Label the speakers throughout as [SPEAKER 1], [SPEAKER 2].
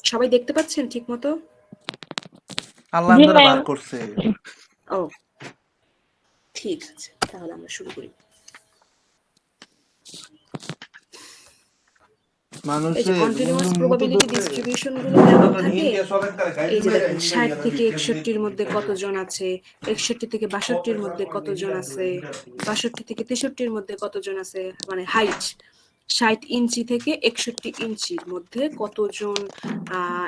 [SPEAKER 1] সবাই দেখতে পাচ্ছেন ঠিক মতো?
[SPEAKER 2] আল্লাহ ধরে বার করছে।
[SPEAKER 1] ও ঠিক আছে, তাহলে আমরা শুরু করি। এই যে কন্টিনিউয়াস প্রবাবিলিটি ডিস্ট্রিবিউশন গুলো কেমন থাকে, এই যে দেখেন 60 থেকে 61-র মধ্যে কতজন আছে, 61 থেকে 62-র মধ্যে কতজন আছে, 62 থেকে 63-র মধ্যে কতজন আছে, মানে হাইট 60 ইঞ্চি থেকে 61 ইঞ্চির মধ্যে কতজন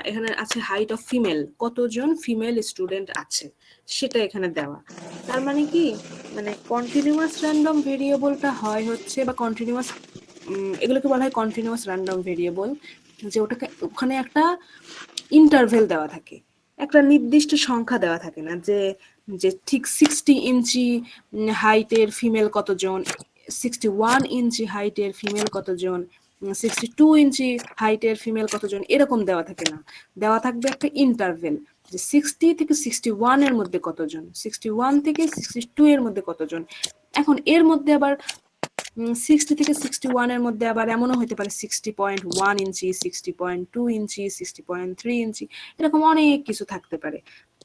[SPEAKER 1] এখানে আছে, হাইট অফ ফিমেল, কতজন ফিমেল স্টুডেন্ট আছে সেটা এখানে দেওয়া। তার মানে কি, মানে কন্টিনিউয়াস র্যান্ডম ভেরিয়েবলটা হয় হচ্ছে, বা কন্টিনিউয়াস এগুলোকে বলা হয় কন্টিনিউয়াস র্যান্ডম ভেরিয়েবল, যে ওটাকে ওখানে একটা ইন্টারভেল দেওয়া থাকে, একটা নির্দিষ্ট সংখ্যা দেওয়া থাকে না, যে যে ঠিক 60 ইঞ্চি হাইটের ফিমেল কতজন, 61 ইঞ্চি হাইটের ফিমেল কতজন, 62 ইঞ্চি হাইটের ফিমেল কতজন, এরকম দেওয়া থাকে না। দেওয়া থাকবে একটা ইন্টারভেল, যে 60 থেকে 61 এর মধ্যে কতজন, 61 থেকে 62 এর মধ্যে কতজন। এখন এর মধ্যে আবার 60 থেকে 61 এর মধ্যে আবার এমনও হতে পারে 60.1 ইঞ্চি, 60.2 ইঞ্চি, 60.3 ইঞ্চি, এরকম অনেক কিছু থাকতে পারে।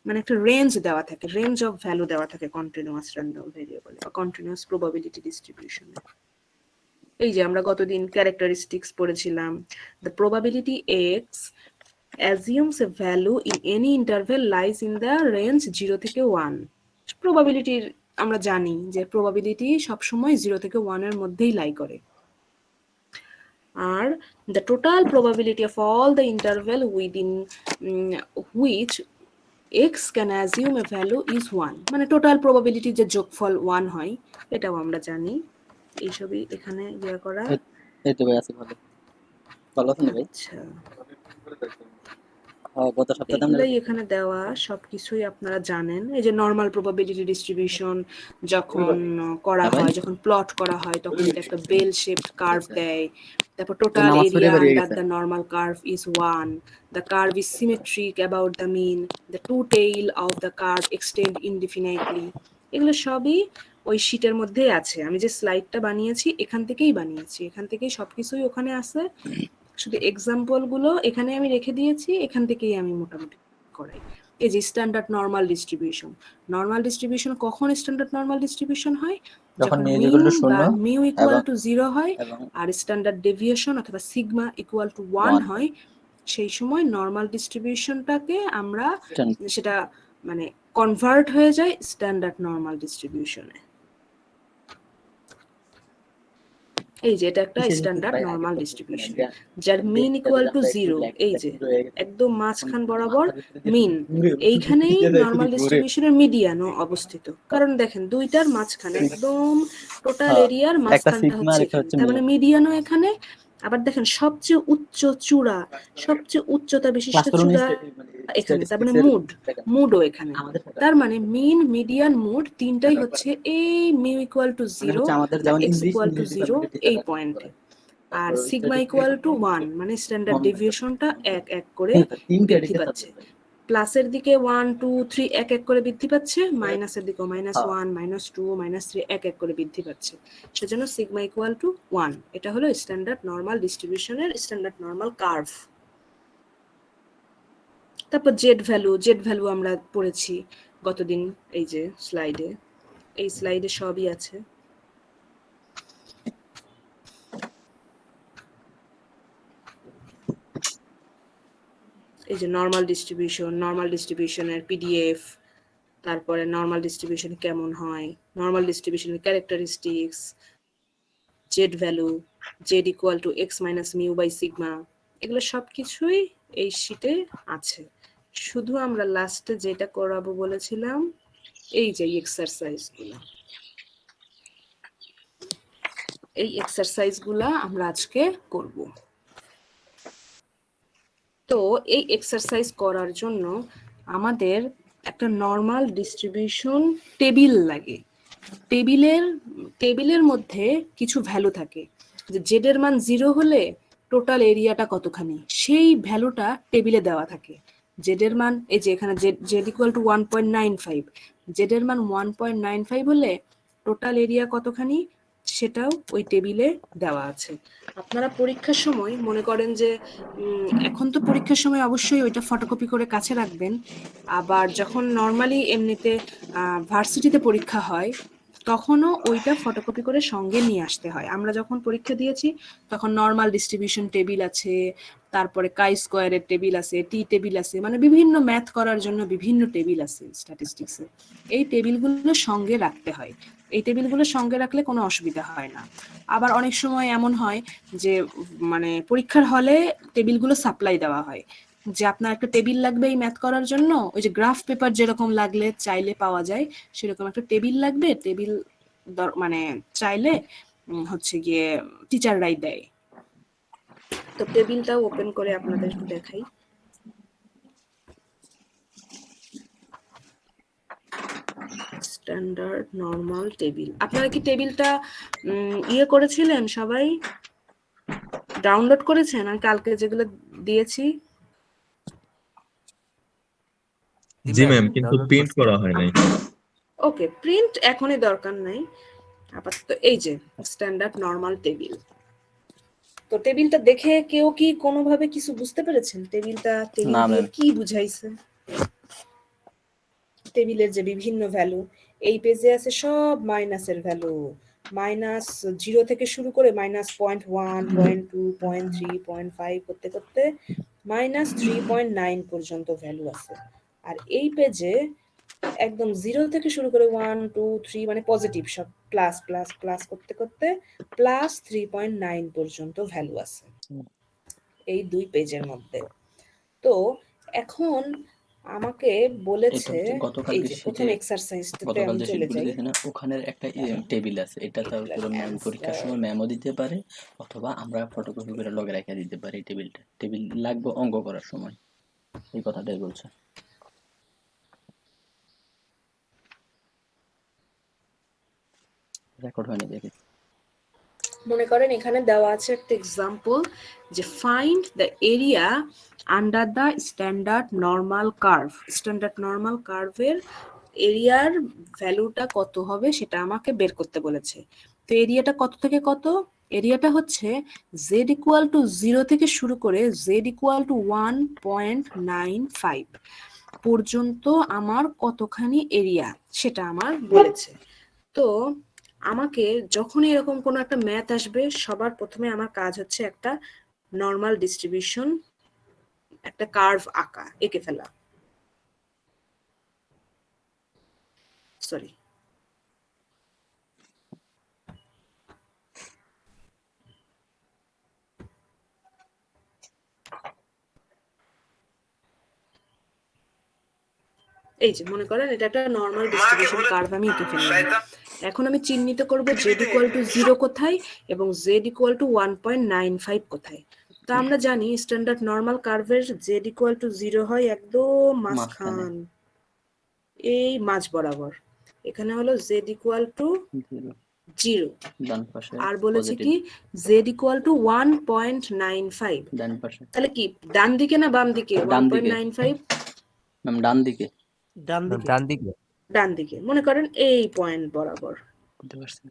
[SPEAKER 1] মানে একটা রেঞ্জ দেওয়া থাকে, রেঞ্জ অফ ভ্যালু দেওয়া থাকে কন্টিনিউয়াস র্যান্ডম ভেরিয়েবল বা কন্টিনিউয়াস প্রবাবিলিটি ডিস্ট্রিবিউশনে। এই যে আমরা গতদিন ক্যারেক্টারিস্টিক্স পড়েছিলাম, the probability x assumes a value in any interval lies in the range 0 থেকে 1. প্রবাবিলিটির আমরা জানি যে প্রবাবিলিটি সবসময় 0 থেকে 1 এর মধ্যেই লাই করে। আর the total probability of all the interval within which x can assume a value is 1, মানে টোটাল প্রবাবিলিটি যে যোগফল 1 হয় এটাও আমরা জানি। এইসবই এখানে ইয়া করা।
[SPEAKER 3] এই তো ভাই আছে, ভালো ভালো আছেন ভাই?
[SPEAKER 1] আচ্ছা,
[SPEAKER 3] গত সপ্তাহে
[SPEAKER 1] এগুলাই এখানে দেওয়া, সবকিছুই আপনারা জানেন। এই যে নরমাল প্রবাবিলিটি ডিস্ট্রিবিউশন যখন করা হয়, যখন প্লট করা হয়, তখন এটা একটা বেল শেপড কার্ভ দেয়। তারপর total area under the normal curve is 1, the curve is symmetric about the mean, the two tail of the curve extend indefinitely. এগুলো সবই ওই শীটের মধ্যেই আছে। আমি যে স্লাইডটা বানিয়েছি এখান থেকেই বানিয়েছি, এখান থেকেই সবকিছুই ওখানে আছে, শুধু এক্সাম্পল গুলো এখানে আমি রেখে দিয়েছি, এখান থেকেই আমি মোটামুটি করাই। এই যে standard normal distribution, normal distribution কখন স্ট্যান্ডার্ড নরমাল ডিস্ট্রিবিউশন হয়, যখন মিন বা মিউ ইকুয়াল টু 0 হয় আর স্ট্যান্ডার্ড ডেভিয়েশন অথবা সিগমা ইকুয়াল টু 1 হয়, সেই সময় নরমাল ডিস্ট্রিবিউশনটাকে আমরা সেটা মানে কনভার্ট হয়ে যায় স্ট্যান্ডার্ড নরমাল ডিস্ট্রিবিউশনে। এই যে এটা একটা স্ট্যান্ডার্ড নরমাল ডিস্ট্রিবিউশন যার মিন ইকুয়াল টু 0, এই যে একদম মাঝখান বরাবর মিন, এইখানেই নরমাল ডিস্ট্রিবিউশনের মিডিয়ানও অবস্থিত। কারণ দেখেন দুইটার মাঝখানে একদম টোটাল এরিয়ার মাঝখানটা হচ্ছে এখানে, তার মানে মিডিয়ানও এখানে। আবার দেখেন সবচেয়ে উচ্চ চূড়া, সবচেয়ে উচ্চতা বিশিষ্ট চূড়া এখানে, তার মানে মুডও এখানে। তার মানে মিন, মিডিয়ান, মুড তিনটাই হচ্ছে এই মিউ ইকুয়াল টু 0 বা এক্স ইকুয়াল টু 0 এই পয়েন্টে। আর সিগমা ইকুয়াল টু 1, মানে স্ট্যান্ডার্ড ডেভিয়েশনটা এক এক করে বৃদ্ধি পাচ্ছে। প্লাসের দিকে 1 2 3 এক এক করে বৃদ্ধি পাচ্ছে, মাইনাসের দিকে -1 -2 -3 এক এক করে বৃদ্ধি পাচ্ছে। সেজন্য সিগমা ইকুয়াল টু 1, এটা হলো স্ট্যান্ডার্ড নরমাল ডিস্ট্রিবিউশনের স্ট্যান্ডার্ড নরমাল কার্ভ। তারপর জেড ভ্যালু আমরা পড়েছি গতদিন, এই যে স্লাইডে, এই স্লাইডে সবই আছে। এই যে নরমাল ডিস্ট্রিবিউশনের পিডিএফ, তারপরে নরমাল ডিস্ট্রিবিউশন কেমন হয়, নরমাল ডিস্ট্রিবিউশনের characteristics, Z value, Z equal to X minus mu by sigma, এগুলো সবকিছুই এই শীটে আছে। শুধু আমরা লাস্টে যেটা করাবো বলেছিলাম, এই যে এক্সারসাইজগুলো, এই এক্সারসাইজগুলো আমরা আজকে করব। তো এই এক্সারসাইজ করার জন্য আমাদের একটা নরমাল ডিস্ট্রিবিউশন টেবিল লাগে। টেবিলের মধ্যে কিছু ভ্যালু থাকে, যে জেড এর মান 0 হলে টোটাল এরিয়াটা কতখানি, সেই ভ্যালুটা টেবিলে দেওয়া থাকে। জেড এর মান, এই যে এখানে জেড ইকুয়াল টু 1.95, জেড এর মান 1.95 হলে টোটাল এরিয়া কতখানি, সেটাও ওই টেবিলে দেওয়া আছে। আপনারা পরীক্ষার সময় মনে করেন যে এখন তো পরীক্ষার সময় অবশ্যই ওইটা ফটোকপি করে কাছে রাখবেন। আবার যখন নর্মালি এমনিতে ভার্সিটিতে পরীক্ষা হয় তখনও ওইটা ফটোকপি করে সঙ্গে নিয়ে আসতে হয়। আমরা যখন পরীক্ষা দিয়েছি তখন নর্মাল ডিস্ট্রিবিউশন টেবিল আছে, তারপরে কাই স্কোয়ারের টেবিল আছে, টি টেবিল আছে, মানে বিভিন্ন ম্যাথ করার জন্য বিভিন্ন টেবিল আছে স্ট্যাটিস্টিক্সে। এই টেবিলগুলো সঙ্গে রাখতে হয়। এই টেবিলগুলো সঙ্গে রাখলে কোনো অসুবিধা হয় না। আবার অনেক সময় এমন হয় যে মানে পরীক্ষার হলে টেবিলগুলো সাপ্লাই দেওয়া হয়, যে আপনার একটা টেবিল লাগবে এই ম্যাথ করার জন্য, ওই যে গ্রাফ পেপার যেরকম লাগলে চাইলে পাওয়া যায় সেরকম একটা টেবিল লাগবে, টেবিল মানে চাইলে হচ্ছে গিয়ে টিচাররাই দেয়। তো টেবিলটাও ওপেন করে আপনাদের একটু দেখাই। Standard normal table. আপনারা কি টেবিলটা ইয়ে করেছিলেন, সবাই ডাউনলোড করেছেন? আমি কালকে যেগুলো দিয়েছি।
[SPEAKER 4] জি ম্যাম, কিন্তু প্রিন্ট করা হয় নাই।
[SPEAKER 1] ওকে, প্রিন্ট এখনই দরকার নাই আপাতত। এই যে স্ট্যান্ডার্ড নরমাল টেবিল। তো টেবিলটা দেখে কেউ কি কোনোভাবে কিছু বুঝতে পেরেছেন? টেবিলটা টেবিল
[SPEAKER 3] না
[SPEAKER 1] দিয়ে
[SPEAKER 3] ম্যাম।
[SPEAKER 1] কি বুঝাইছে? টেবিলের যে বিভিন্ন ভ্যালু এই পেজে আছে, সব মাইনাসের ভ্যালু। -0 থেকে শুরু করে -0.1, 0.2, 0.3, 0.5 করতে করতে -3.9 পর্যন্ত ভ্যালু আছে। আর এই পেজে একদম 0 থেকে শুরু করে 1, 2, 3 মানে পজিটিভ সব প্লাস প্লাস প্লাস করতে করতে +3.9 পর্যন্ত ভ্যালু আছে এই দুই পেজের মধ্যে। তো এখন আমাকে বলেছে, এই যে প্রথম এক্সারসাইজটাতে
[SPEAKER 3] গতকাল
[SPEAKER 1] আমি
[SPEAKER 3] যে
[SPEAKER 1] চলে
[SPEAKER 3] শিটগুলো
[SPEAKER 1] যাই।
[SPEAKER 3] দিয়েছে না, ওখানের একটা টেবিল আছে। এটা তারপরে ম্যাম পরীক্ষার সময় ম্যামও দিতে পারে, অথবা আমরা ফটোকপি করে লগে রেখে দিতে পারি। টেবিলটা টেবিল লাগবে অঙ্ক করার সময়, এই কথাটাই বলছে। রেকর্ড হয়নি দেখি।
[SPEAKER 1] মনে করেন এখানে দেওয়া আছে একটা এক্সাম্পল, যে find the area under the standard normal curve. Standard normal কার্ভের এরিয়ার ভ্যালুটা কত হবে সেটা আমাকে বের করতে বলেছে। তো এরিয়াটা কত থেকে কত? এরিয়াটা হচ্ছে z=0 থেকে শুরু করে z=1.95 পর্যন্ত আমার কতখানি এরিয়া সেটা আমার বলেছে। তো আমাকে যখনই এরকম কোনো একটা ম্যাথ আসবে সবার প্রথমে আমার কাজ হচ্ছে একটা নরমাল ডিস্ট্রিবিউশন, একটা কার্ভ আঁকা, এঁকে ফেলা। সরি, এই যে মনে করেন এটা একটা নরমাল ডিস্ট্রিবিউশন কার্ভ আমি এঁকে ফেললাম। এখন আমি চিহ্নিত করব z=0 কোথায় এবং z=1.95 কোথায়। তো আমরা জানি স্ট্যান্ডার্ড নরমাল কার্ভের z=0 হয় একদম মাঝখান, এই মাঝ বরাবর। এখানে হলো z=0,
[SPEAKER 3] ডান পাশে
[SPEAKER 1] আর বলেছি কি z=1.95।
[SPEAKER 3] ডান পাশে
[SPEAKER 1] তাহলে কি ডান দিকে না বাম দিকে?
[SPEAKER 3] ডান দিকে
[SPEAKER 1] 1.95
[SPEAKER 3] ম্যাম, ডান দিকে।
[SPEAKER 4] ডান দিকে।
[SPEAKER 1] ডান দিকে, মনে করেন এই পয়েন্ট বরাবর
[SPEAKER 3] বুঝতে পারছেন?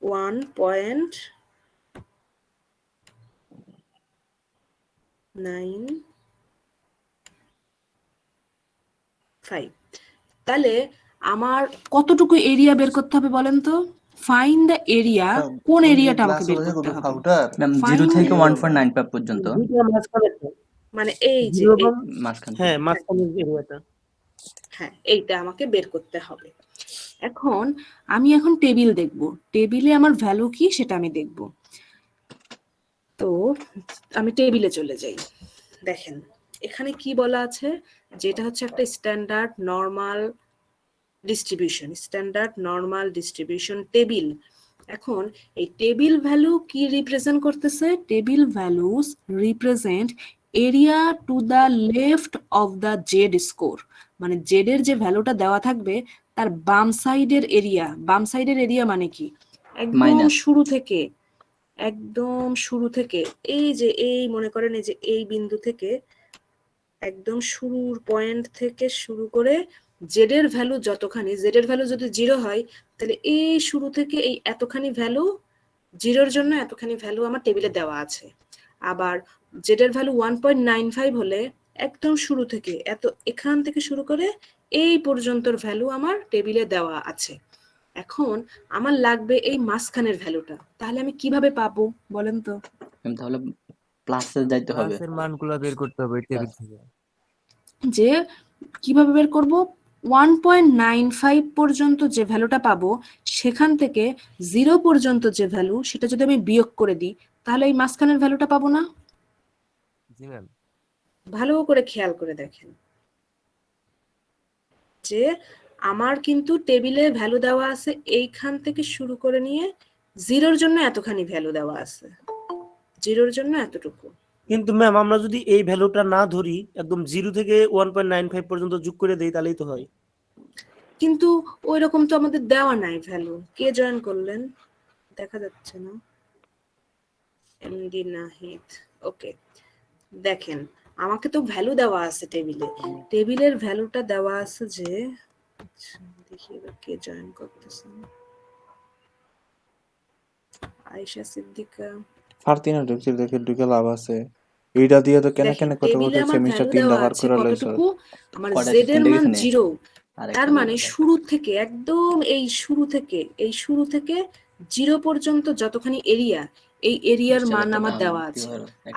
[SPEAKER 2] 1.95।
[SPEAKER 1] তাহলে আমার কতটুকু এরিয়া বের করতে হবে বলেন তো? ফাইন্ড দ্য এরিয়া, কোন এরিয়াটা আমাকে বের করতে হবে?
[SPEAKER 3] ম্যাম, 0 থেকে 1.95 পর্যন্ত,
[SPEAKER 1] মানে এই যে
[SPEAKER 3] মাঝখান।
[SPEAKER 4] হ্যাঁ, মাঝখানের এরিয়াটা।
[SPEAKER 1] হ্যাঁ, এইটা আমাকে বের করতে হবে। এখন আমি টেবিল দেখব, টেবিলে আমার ভ্যালু কি সেটা আমি দেখব। তো আমি টেবিলে চলে যাই। দেখেন এখানে কি বলা আছে, যেটা হচ্ছে একটা standard normal distribution, standard normal distribution table. এখন এই টেবিল ভ্যালু কি রিপ্রেজেন্ট করতেছে? Table values represent area to the left of the Z score. মানে জেড এর যে ভ্যালুটা দেওয়া থাকবে তার বাম সাইডের এরিয়া। বাম সাইডের এরিয়া মানে কি? একদম
[SPEAKER 3] মাইনাস।
[SPEAKER 1] শুরু থেকে, একদম শুরু থেকে, এই যে এই মনে করেন এই যে এই বিন্দু থেকে একদম শুরুর পয়েন্ট থেকে শুরু করে জেড এর ভ্যালু যতখানি, জেড এর ভ্যালু যদি 0 হয় তাহলে এই শুরু থেকে এই এতখানি ভ্যালু, 0-র জন্য এতখানি ভ্যালু আমার টেবিলে দেওয়া আছে। আবার জেড এর ভ্যালু 1.95 হলে একদম শুরু থেকে এখান থেকে শুরু করে এই পর্যন্তর ভ্যালু আমার টেবিলে দেওয়া আছে। এখন আমার লাগবে এই মাঝখানের ভ্যালুটা, তাহলে আমি কিভাবে পাবো বলেন তো?
[SPEAKER 3] তাহলে প্লাসে যাইতে হবে।
[SPEAKER 5] ক্লাসের মানগুলো বের করতে হবে টেবিল থেকে।
[SPEAKER 1] যে কিভাবে বের করব? 1.95 পর্যন্ত যে ভ্যালুটা পাবো সেখান থেকে 0 পর্যন্ত যে ভ্যালু সেটা যদি আমি বিয়োগ করে দিই তাহলে এই মাঝখানের ভ্যালুটা পাবো না?
[SPEAKER 5] জি ম্যাম।
[SPEAKER 1] ভালো করে খেয়াল করে দেখেন যে আমার কিন্তু টেবিলে ভ্যালু দেওয়া আছে এইখান থেকে শুরু করে নিয়ে 0-র জন্য এতখানি ভ্যালু দেওয়া আছে, 0-র জন্য এতটুকু।
[SPEAKER 6] কিন্তু ম্যাম আমরা যদি এই ভ্যালুটা না ধরি, একদম 0 থেকে 1.95 পর্যন্ত যোগ করে দেই তাহলেই তো হয়।
[SPEAKER 1] কিন্তু ওই রকম তো আমাদের দেওয়া নাই ভ্যালু। কে জয়েন করলেন? দেখা যাচ্ছে না। এমডি নাহিদ, ওকে। দেখেন আমাকে তো ভ্যালু দেওয়া আছে টেবিলে, টেবিলের ভ্যালুটা দেওয়া আছে যে, আচ্ছা, দেখি এবার কে জয়েন করতেছেন। আয়েশা সিদ্দিকা।
[SPEAKER 2] ফারতিনা ঢুকছে, দেখে ঢুকে লাভ আছে। এইটা দিয়ে তো কেন
[SPEAKER 1] দেখেন
[SPEAKER 2] কথা
[SPEAKER 1] টেবিলে
[SPEAKER 2] বলতে
[SPEAKER 1] আমার
[SPEAKER 2] মিস্টার
[SPEAKER 1] ভ্যালু
[SPEAKER 2] 3টা
[SPEAKER 1] দেওয়া
[SPEAKER 2] বার
[SPEAKER 1] আছে
[SPEAKER 2] করে লইছ।
[SPEAKER 1] কতটুকু, আমার
[SPEAKER 3] কয়টা
[SPEAKER 1] জেড এর
[SPEAKER 3] 3টা
[SPEAKER 1] মান
[SPEAKER 3] গেছে না?
[SPEAKER 1] 0,
[SPEAKER 3] আরেকটা
[SPEAKER 1] তার মানে
[SPEAKER 3] বলতে
[SPEAKER 1] শুরু থেকে একদম এই শুরু থেকে 0 পর্যন্ত যতখানি এরিয়া, এই এরিয়ার মান আমার দেওয়া আছে।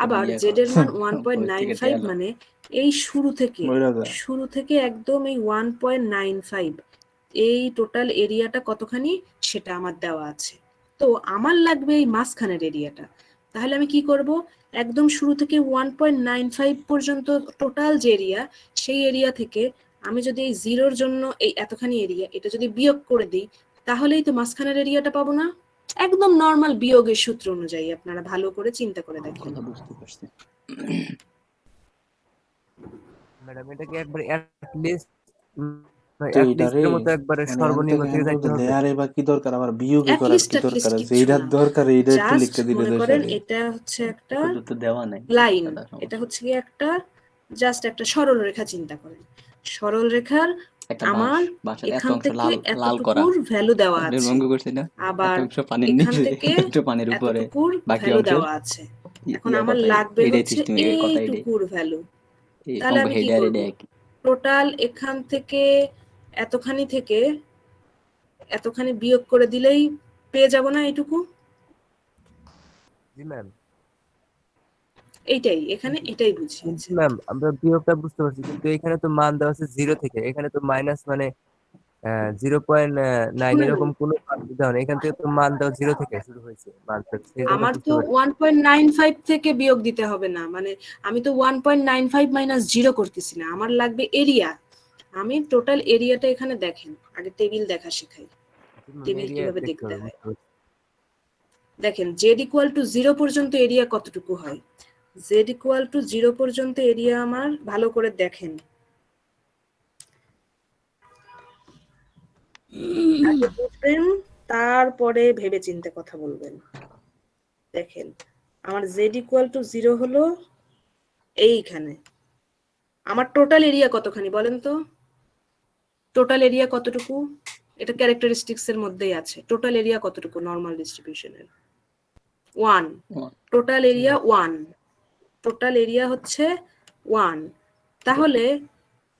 [SPEAKER 1] আবার জেড এর মান 1.95 মানে এই শুরু থেকে একদম এই 1.95 এই টোটাল এরিয়াটা কতখানি সেটা আমার দেওয়া আছে। তো আমার লাগবে এই মাঝখানের এরিয়াটা, তাহলে আমি কি করব? একদম শুরু থেকে 1.95 পর্যন্ত টোটাল যে এরিয়া, সেই এরিয়া থেকে আমি যদি এই 0-র জন্য এই এতখানি এরিয়া এটা যদি বিয়োগ করে দিই তাহলেই তো মাঝখানের এরিয়াটা পাবো না? একদম নর্মাল বিয়োগের সূত্র অনুযায়ী আপনারা ভালো করে চিন্তা করে দেখেন।
[SPEAKER 3] কথা বুঝতে পারছি।
[SPEAKER 5] ম্যাডাম এটা কি একবার অ্যাট লিস্ট
[SPEAKER 2] তো
[SPEAKER 5] অ্যাট
[SPEAKER 2] এইটা রে
[SPEAKER 5] লিস্টের মতো একবারে
[SPEAKER 2] মানে
[SPEAKER 5] সর্বনিম্ন থেকে যাইতে হবে?
[SPEAKER 2] লেয়ারে বা কি দরকার, আমার বিয়োগই
[SPEAKER 1] অ্যাট
[SPEAKER 2] করার
[SPEAKER 1] লিস্ট
[SPEAKER 2] কি দরকার আছে?
[SPEAKER 1] কিচ্ছু
[SPEAKER 2] এইটার
[SPEAKER 1] না,
[SPEAKER 2] দরকার, এইটা একটু
[SPEAKER 1] জাস্ট
[SPEAKER 2] লিখতে দিলে
[SPEAKER 1] মনে
[SPEAKER 2] তো
[SPEAKER 1] করেন
[SPEAKER 2] সারে।
[SPEAKER 1] এটা হচ্ছে একটা
[SPEAKER 3] এতদূর তো দেওয়া নাই।
[SPEAKER 1] লাইন,
[SPEAKER 3] দাদা সমস্যা
[SPEAKER 1] এটা হচ্ছে কি একটা জাস্ট একটা সরল রেখা চিন্তা করেন। সরল রেখার
[SPEAKER 3] একটা
[SPEAKER 1] আমার
[SPEAKER 3] বাঁশের এত
[SPEAKER 1] এখান
[SPEAKER 3] অংশ
[SPEAKER 1] থেকে
[SPEAKER 3] লাল করা
[SPEAKER 1] এতটুকুর ভ্যালু দেওয়া আছে,
[SPEAKER 3] নির্ভঙ্গ করছি না, এত
[SPEAKER 1] আবার
[SPEAKER 3] অংশ পানির
[SPEAKER 1] এখান
[SPEAKER 3] নিচে
[SPEAKER 1] থেকে
[SPEAKER 3] একটু পানির উপরে,
[SPEAKER 1] এতটুকুর
[SPEAKER 3] বাকি
[SPEAKER 1] ভ্যালু
[SPEAKER 3] অংশের
[SPEAKER 1] দেওয়া আছে। এখন
[SPEAKER 3] ইয়া
[SPEAKER 1] আমার
[SPEAKER 3] কথা
[SPEAKER 1] লাগবে
[SPEAKER 3] এটাই
[SPEAKER 1] হচ্ছে
[SPEAKER 3] সিস্টেমের কথা, এটাই
[SPEAKER 1] এইটুকুর ভ্যালু।
[SPEAKER 3] এই
[SPEAKER 1] তাহলে
[SPEAKER 3] অঙ্ক
[SPEAKER 1] আমি কি
[SPEAKER 3] হেডার
[SPEAKER 1] করব?
[SPEAKER 3] এটা
[SPEAKER 1] টোটাল এখান থেকে এতখানি বিয়োগ করে দিলেই পেয়ে যাব না এইটুকু?
[SPEAKER 5] জি ম্যাম।
[SPEAKER 1] এইটাই এখানে
[SPEAKER 5] কিন্তু
[SPEAKER 1] এটাই বুঝিয়েছে।
[SPEAKER 5] ম্যাম আমরা বিয়োগটা বুঝতে পারছি, কিন্তু এখানে তো মান দেওয়া আছে 0 থেকে, এখানে তো মাইনাস মানে 0.9
[SPEAKER 1] শুনেন,
[SPEAKER 5] এরকম কোনো মান দেওয়া নেই, এখান থেকে তো মান দেওয়া 0 থেকে শুরু হয়েছে মানটা, সেই জন্য
[SPEAKER 1] আমার
[SPEAKER 5] বুঝতে
[SPEAKER 1] তো
[SPEAKER 5] পারছি।
[SPEAKER 1] 1.95 থেকে বিয়োগ দিতে হবে না, মানে আমি তো 1.95 মাইনাস 0 করতেছি না, আমার লাগবে এরিয়া। আমি টোটাল এরিয়াটা এখানে দেখেন, আগে টেবিল দেখা শেখাই, টেবিল
[SPEAKER 5] এরিয়া
[SPEAKER 1] কিভাবে
[SPEAKER 5] দেখতে
[SPEAKER 1] দেখতে
[SPEAKER 5] হবে,
[SPEAKER 1] হয়।
[SPEAKER 5] বুঝতে পারছি।
[SPEAKER 1] দেখেন জেড ইকুয়াল টু 0 পর্যন্ত এরিয়া কতটুকু হয়, জেড ইকুয়াল টু 0 পর্যন্ত এরিয়া আমার ভালো করে দেখেন। আগে বুঝবেন তারপরে ভেবে চিন্তে কথা বলবেন। দেখেন আমার জেড ইকুয়াল টু 0 হলো এইখানে, আমার টোটাল এরিয়া কতখানি বলেন তো? টোটাল এরিয়া কতটুকু? এটা ক্যারেক্টারিস্টিক্স এর মধ্যেই আছে। টোটাল এরিয়া কতটুকু নরমাল ডিস্ট্রিবিউশনের? 1। টোটাল এরিয়া 1, টোটাল এরিয়া হচ্ছে 1। তাহলে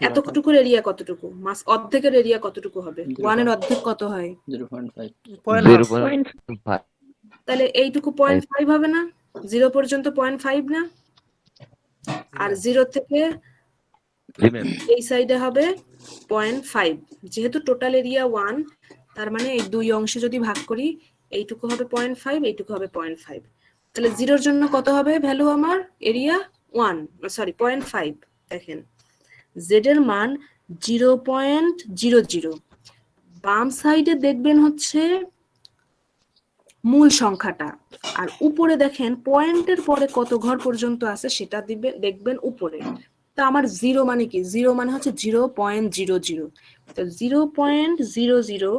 [SPEAKER 1] এতটুকুর এরিয়া কতটুকু? মাস অর্ধেকের এরিয়া কতটুকু হবে? 1 এর অর্ধেক কত হয়?
[SPEAKER 3] 0.5।
[SPEAKER 1] তাহলে এইটুকু 0.5 হবে না? 0 পর্যন্ত 0.5 না? আর 0 থেকে এই সাইডে হবে 0.5। যেহেতু টোটাল এরিয়া 1, তার মানে এই দুই অংশে যদি ভাগ করি এইটুকু হবে 0.5, এইটুকু হবে 0.5। তাহলে 0-র জন্য কত হবে ভ্যালু আমার? এরিয়া 0.5। দেখেন জেড এর মান 0.00। বাম সাইডে দেখবেন হচ্ছে মূল সংখ্যাটা, আর উপরে দেখেন পয়েন্টের পরে কত ঘর পর্যন্ত আছে সেটা দেখবেন উপরে। তো আমার 0 মানে কি? 0 মানে হচ্ছে 0.00। তো 0.00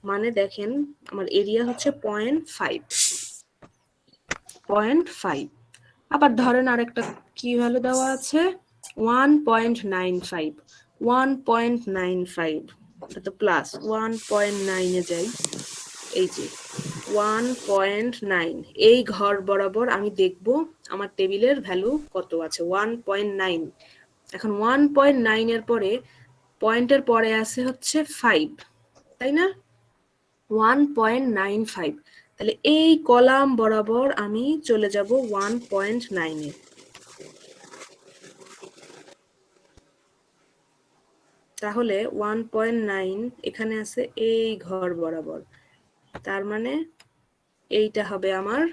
[SPEAKER 1] মানে দেখেন আমার এরিয়া হচ্ছে 0.5। আবার ধরেন আরেকটা কি ভ্যালু দেওয়া আছে? 1.95। 1.95, এটা তো প্লাস 1.9 এ যাই, এই যে 1.9, এই ঘর বরাবর আমি দেখব আমার টেবিলের ভ্যালু কত আছে, 1.9। এখন 1.9 এর পরে পয়েন্টের পরে আছে হচ্ছে 5, তাই না? 1.95, তাহলে এই কলাম বরাবর আমি চলে যাব 1.9 এ। তাহলে 1.9 এখানে আছে এই ঘর বরাবর, তার মানে এইটা হবে আমার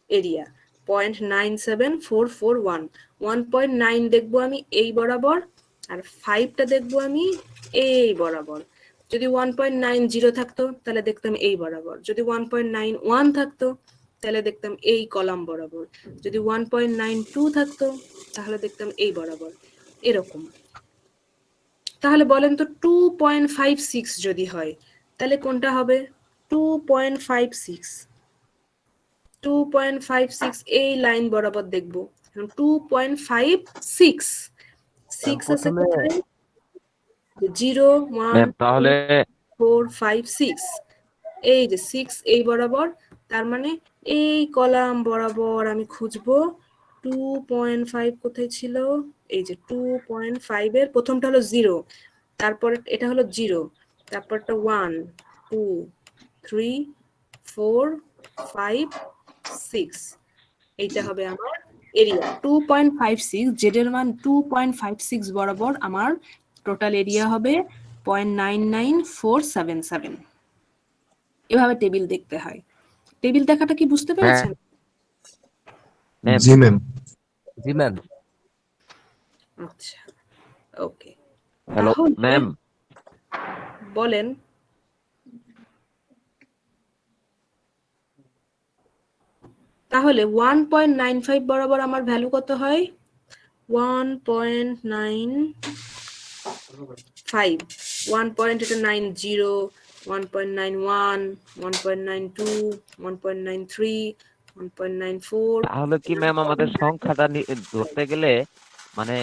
[SPEAKER 1] এরিয়া 0.97441। 1.9 দেখবো আমি এই বরাবর, আর 5টা দেখবো আমি এই বরাবর। যদি 1.90 থাকতো তাহলে দেখতাম এই বরাবর, যদি 1.91 থাকতো তাহলে দেখতাম এই কলাম বরাবর, যদি 1.92 থাকতো তাহলে দেখতাম এই বরাবর, এরকম। তাহলে বলেন তো 2.56 যদি হয় তাহলে কোনটা হবে? 2.56, 2.56 এই লাইন বরাবর দেখবো। 2.56, 6 আছে
[SPEAKER 5] প্রথমে
[SPEAKER 1] কোথায়? 0 1
[SPEAKER 7] তাহলে
[SPEAKER 1] 4 5 6, এই যে 6 এই বরাবর, তার মানে এই কলাম বরাবর আমি খুঁজবো 2.5 কোথায় ছিল, এই যে 2.5 এর প্রথমটা হলো 0, তারপর এটা হলো 0, তারপরটা 1 2 3 4 5 6, এইটা হবে আমার এরিয়া 2.56। জেড এর মান 2.56 বরাবর আমার টোটাল এরিয়া হবে 0.99477। এভাবে টেবিল দেখতে হয়। টেবিল দেখাটা কি বুঝতে
[SPEAKER 7] ম্যাম
[SPEAKER 1] পেরেছেন?
[SPEAKER 7] ম্যাম
[SPEAKER 4] জি ম্যাম।
[SPEAKER 5] জি ম্যাম।
[SPEAKER 1] আচ্ছা, ওকে।
[SPEAKER 7] হ্যালো
[SPEAKER 1] তাহলে
[SPEAKER 7] ম্যাম।
[SPEAKER 1] বলেন, তাহলে 1.95 বরাবর আমার ভ্যালু কত হয়? 1.95, 1.90, 1.91, 1.92, 1.93, 1.94।
[SPEAKER 7] তাহলে কি ম্যাম আমাদের সংখ্যাটা ধরতে গেলে মানে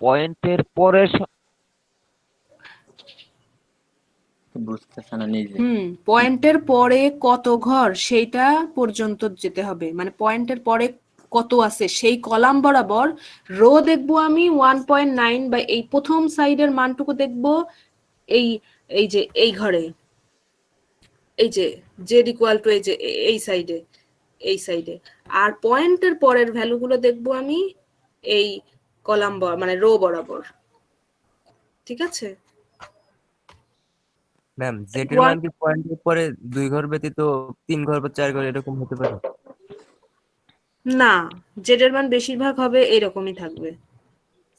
[SPEAKER 7] পয়েন্টের পরে
[SPEAKER 3] বুঝতেছে না নিজে।
[SPEAKER 1] পয়েন্টের পরে কত ঘর সেইটা পর্যন্ত যেতে হবে, মানে পয়েন্টের পরে কত আছে সেই কলাম বরাবর রো দেখবো আমি 1.9, বা এই প্রথম সাইডের মানটুকু দেখবো এই, এই যে এই ঘরে, এই যে জেড ইকুয়াল টু এই যে এই সাইডে, এই সাইডে। আর পয়েন্টের পরের ভ্যালুগুলো দেখবো আমি এই কলাম মানে রো বরাবর, ঠিক আছে?
[SPEAKER 5] ম্যাম জেড এর মান কি পয়েন্টের পরে 2 ঘর ব্যতীত 3 ঘর বা 4 ঘর এরকম হতে পারে?
[SPEAKER 1] না, জেড এর মান বেশিরভাগ হবে এরকমই থাকবে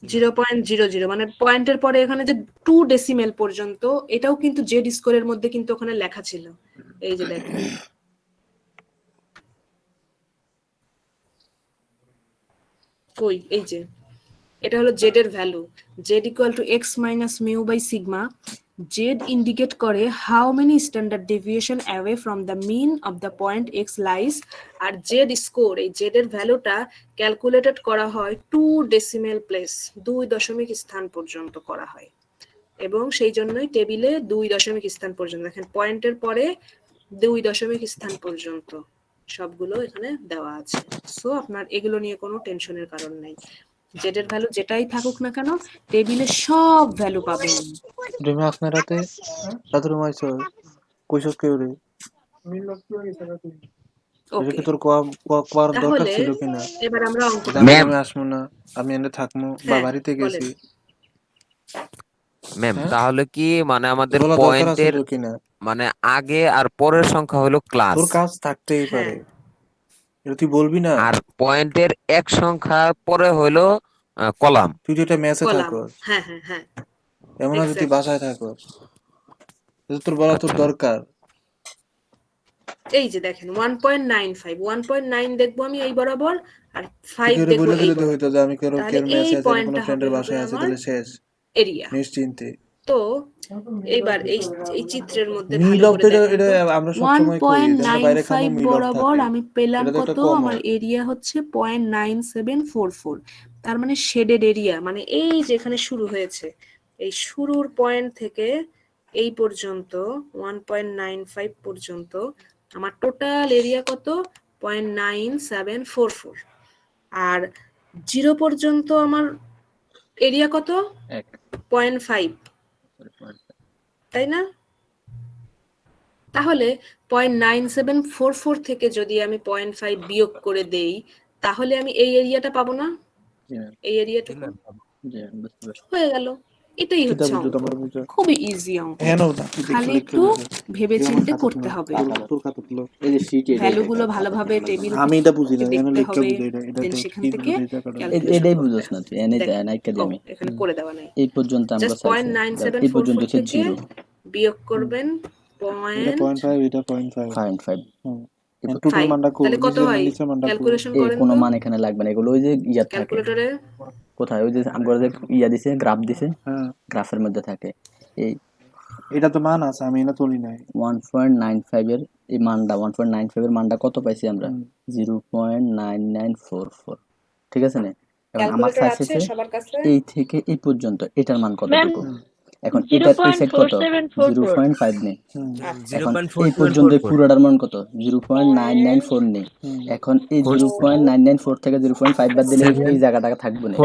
[SPEAKER 1] 0.00, মানে পয়েন্টের পরে এখানে যে 2 ডেসিমেল পর্যন্ত, এটাও কিন্তু জেড স্কোরের মধ্যে কিন্তু ওখানে লেখা ছিল, এই যে দেখেন। কই, এই যে এটা হলো জেড এর value, Z equal to X minus mu by sigma. Z indicate করে how many standard deviation away from the mean of the point X lies. আর জেড স্কোর, এই জেড এর ভ্যালুটা ক্যালকুলেটেড করা হয় 2 ডেসিমেল প্লেস, 2 দশমিক স্থান পর্যন্ত করা হয়, এবং সেই জন্যই টেবিলে 2 দশমিক স্থান পর্যন্ত দেখেন, পয়েন্টের পরে 2 দশমিক স্থান পর্যন্ত সবগুলো এখানে দেওয়া আছে। সো আপনার এগুলো নিয়ে কোনো টেনশনের কারণ নাই, জেড এর ভ্যালু যেটাই থাকুক না কেন টেবিলে সব ভ্যালু পাবেন।
[SPEAKER 2] তুমি আপনার রাতে রাতের মাইছো কইছস কেউ রে? এটা
[SPEAKER 1] ওকে,
[SPEAKER 2] কি তোর কোয়ার দরকার
[SPEAKER 1] তাহলে
[SPEAKER 2] ছিল কিনা?
[SPEAKER 1] এবার আমরা অঙ্ক
[SPEAKER 2] যে আমি
[SPEAKER 7] ম্যাম
[SPEAKER 2] আমি আসবো না, আমি এনে থাকবো বা
[SPEAKER 1] হ্যাঁ
[SPEAKER 2] বাড়িতে
[SPEAKER 1] বলেন।
[SPEAKER 2] গেছি,
[SPEAKER 7] ম্যাম
[SPEAKER 2] হ্যাঁ
[SPEAKER 7] তাহলে কি মানে আমাদের
[SPEAKER 2] বলা দরকার
[SPEAKER 7] পয়েন্টের
[SPEAKER 2] আছিল কিনা?
[SPEAKER 7] মানে আগে আর পরের সংখ্যা হলো ক্লাস,
[SPEAKER 2] তোর কাজ থাকতেই
[SPEAKER 1] হ্যাঁ
[SPEAKER 2] পারে, এটা তুই বলবি না?
[SPEAKER 7] আর পয়েন্টের এক সংখ্যার পরে হলো কলাম।
[SPEAKER 2] তুই যেটা মেসে
[SPEAKER 1] কলাম,
[SPEAKER 2] থাকস,
[SPEAKER 1] হ্যাঁ হ্যাঁ হ্যাঁ,
[SPEAKER 2] এমন না যে তুই
[SPEAKER 1] এক্স্যাক্টলি।
[SPEAKER 2] বাসায় থাকস, এটা তোর বলা তোর
[SPEAKER 7] আচ্ছা
[SPEAKER 2] দরকার।
[SPEAKER 1] এই যে দেখেন 1.95, 1.9 দেখবো আমি এই বরাবর, আর
[SPEAKER 2] তুই
[SPEAKER 1] 5
[SPEAKER 2] কেউ
[SPEAKER 1] দেখবো
[SPEAKER 2] বলে
[SPEAKER 1] এই
[SPEAKER 2] দিলে তো হইতো
[SPEAKER 1] বরাবর,
[SPEAKER 2] যে আমি কেউ
[SPEAKER 1] তাহলে
[SPEAKER 2] কেউ
[SPEAKER 1] এই
[SPEAKER 2] মেসে আছে, আমি কোনো
[SPEAKER 1] পয়েন্টটা হবে
[SPEAKER 2] ফ্রেন্ডের
[SPEAKER 1] হবে
[SPEAKER 2] বাসায় আছি,
[SPEAKER 1] আমার
[SPEAKER 2] তাহলে শেষ
[SPEAKER 1] এরিয়া।
[SPEAKER 2] নিশ্চিন্তে।
[SPEAKER 1] তো এইবার এই চিত্রের মধ্যে
[SPEAKER 2] মিল
[SPEAKER 1] ভালো
[SPEAKER 2] অফ
[SPEAKER 1] করে
[SPEAKER 2] এটা
[SPEAKER 1] দেখেন
[SPEAKER 2] এটা
[SPEAKER 1] তো
[SPEAKER 2] আমরা
[SPEAKER 1] ওয়ান
[SPEAKER 2] সবসময় করি
[SPEAKER 1] পয়েন্ট
[SPEAKER 2] এটা আমরা
[SPEAKER 1] নাইন
[SPEAKER 2] বাইরে খামো
[SPEAKER 1] ফাইভ
[SPEAKER 2] মিল অফ
[SPEAKER 1] বরাবর
[SPEAKER 2] থাকে
[SPEAKER 1] আমি পেলাম
[SPEAKER 2] এটা তো
[SPEAKER 1] কত,
[SPEAKER 2] একটা কমন
[SPEAKER 1] আমার এরিয়া হচ্ছে 0.9744, তার মানে শেডেড এরিয়া, মানে এই যেখানে শুরু হয়েছে এই শুরুর পয়েন্ট থেকে এই পর্যন্ত 1.95 পর্যন্ত আমার টোটাল এরিয়া কত, 0.9744, আর 0 পর্যন্ত আমার এরিয়া কত,
[SPEAKER 3] এক
[SPEAKER 1] 0.5, তাই না? তাহলে 0.9744 থেকে যদি আমি 0.5 বিয়োগ করে দেই তাহলে আমি এই এরিয়াটা পাবো না,
[SPEAKER 3] জি ম্যাম,
[SPEAKER 1] এই
[SPEAKER 5] জি
[SPEAKER 1] এরিয়াটুকু
[SPEAKER 5] ম্যাম।
[SPEAKER 3] জি ম্যাম, বুঝতে পারছি।
[SPEAKER 1] হয়ে গেল। এটাই
[SPEAKER 2] কিতা
[SPEAKER 1] হচ্ছে
[SPEAKER 2] বুঝছো
[SPEAKER 1] অঙ্ক,
[SPEAKER 2] তোমরা বুঝছো
[SPEAKER 1] খুবই ইজি অঙ্ক,
[SPEAKER 2] হ্যাঁ নাও না তুই
[SPEAKER 1] খালি
[SPEAKER 2] দেখে
[SPEAKER 1] একটু ভেবেচিন্তে করতে হবে,
[SPEAKER 2] তোর খাতা তুলো
[SPEAKER 3] এই যে শিট
[SPEAKER 1] ভ্যালুগুলো ভালোভাবে টেবিল
[SPEAKER 2] আমি এটা বুঝি না
[SPEAKER 1] দেখতে
[SPEAKER 2] লিখে
[SPEAKER 1] হবে,
[SPEAKER 2] বুঝি এটা
[SPEAKER 1] দেন
[SPEAKER 2] এটা
[SPEAKER 1] সেখান
[SPEAKER 2] কি
[SPEAKER 1] থেকে
[SPEAKER 2] বুঝো এই জায়গাটা
[SPEAKER 1] ক্যালকুলেশন
[SPEAKER 3] এটাই
[SPEAKER 1] করতে
[SPEAKER 3] বুঝোস না
[SPEAKER 1] হবে।
[SPEAKER 3] তুই, এনে
[SPEAKER 1] দেখ,
[SPEAKER 3] নাইকা
[SPEAKER 1] ও
[SPEAKER 3] দিমি
[SPEAKER 1] এখানে করে দেওয়া নাই,
[SPEAKER 3] এই পর্যন্ত আমরা
[SPEAKER 1] জাস্ট
[SPEAKER 3] চাইছি, এই পর্যন্ত
[SPEAKER 1] 0.9744
[SPEAKER 3] হচ্ছে
[SPEAKER 1] থেকে
[SPEAKER 3] 0
[SPEAKER 1] বিয়োগ করবেন
[SPEAKER 2] এটা 0.5 এটা 0.5
[SPEAKER 3] 0.5।
[SPEAKER 2] টোটাল
[SPEAKER 1] 0.5,
[SPEAKER 2] মানটা কো
[SPEAKER 1] তাহলে কত
[SPEAKER 2] নিচে
[SPEAKER 1] হয়
[SPEAKER 2] নিচে মানটা কো
[SPEAKER 1] ক্যালকুলেশন
[SPEAKER 3] এই
[SPEAKER 1] করেন
[SPEAKER 3] কোনো
[SPEAKER 1] তো
[SPEAKER 3] মান এখানে লাগবে না, এগুলো ওই যে ইয়া থাকে
[SPEAKER 1] ক্যালকুলেটরে।
[SPEAKER 3] কোথায়, ওই যে আমরা যে ইয়া দিছে গ্রাফ দিছে,
[SPEAKER 2] হ্যাঁ
[SPEAKER 3] গ্রাফের মধ্যে থাকে এই
[SPEAKER 2] এটা তো মান আছে আমি এটা তুলি নাই
[SPEAKER 3] 1.95 এর এই মানটা, 1.95 এর মানটা কত পাইছি আমরা, 0.9944, ঠিক আছে না? এখন আমার
[SPEAKER 1] ক্যালকুলেটর
[SPEAKER 3] চাইছে
[SPEAKER 1] আছে
[SPEAKER 3] যে
[SPEAKER 1] সবার কাছে?
[SPEAKER 3] এই থেকে এই পর্যন্ত এটার মান
[SPEAKER 8] ম্যাম
[SPEAKER 3] কতটুকু, এখন
[SPEAKER 8] জিরো
[SPEAKER 3] এটার এই
[SPEAKER 8] পয়েন্ট
[SPEAKER 3] সাইড
[SPEAKER 8] ফোর
[SPEAKER 3] কত,
[SPEAKER 8] সেভেন ফোর ফোর
[SPEAKER 3] 0.5 নেই,
[SPEAKER 1] আচ্ছা,
[SPEAKER 5] জিরো
[SPEAKER 3] এখন
[SPEAKER 5] পয়েন্ট ফোর
[SPEAKER 3] এই
[SPEAKER 5] সেভেন
[SPEAKER 3] পর্যন্ত
[SPEAKER 5] ফোর
[SPEAKER 3] এই
[SPEAKER 5] ফোর
[SPEAKER 3] পুরোটার মান কত, 0.994 নেই, এখন এই 0.994 থেকে 0.5 বাদ দিলে এই জায়গাটা থাকবে না,
[SPEAKER 8] 7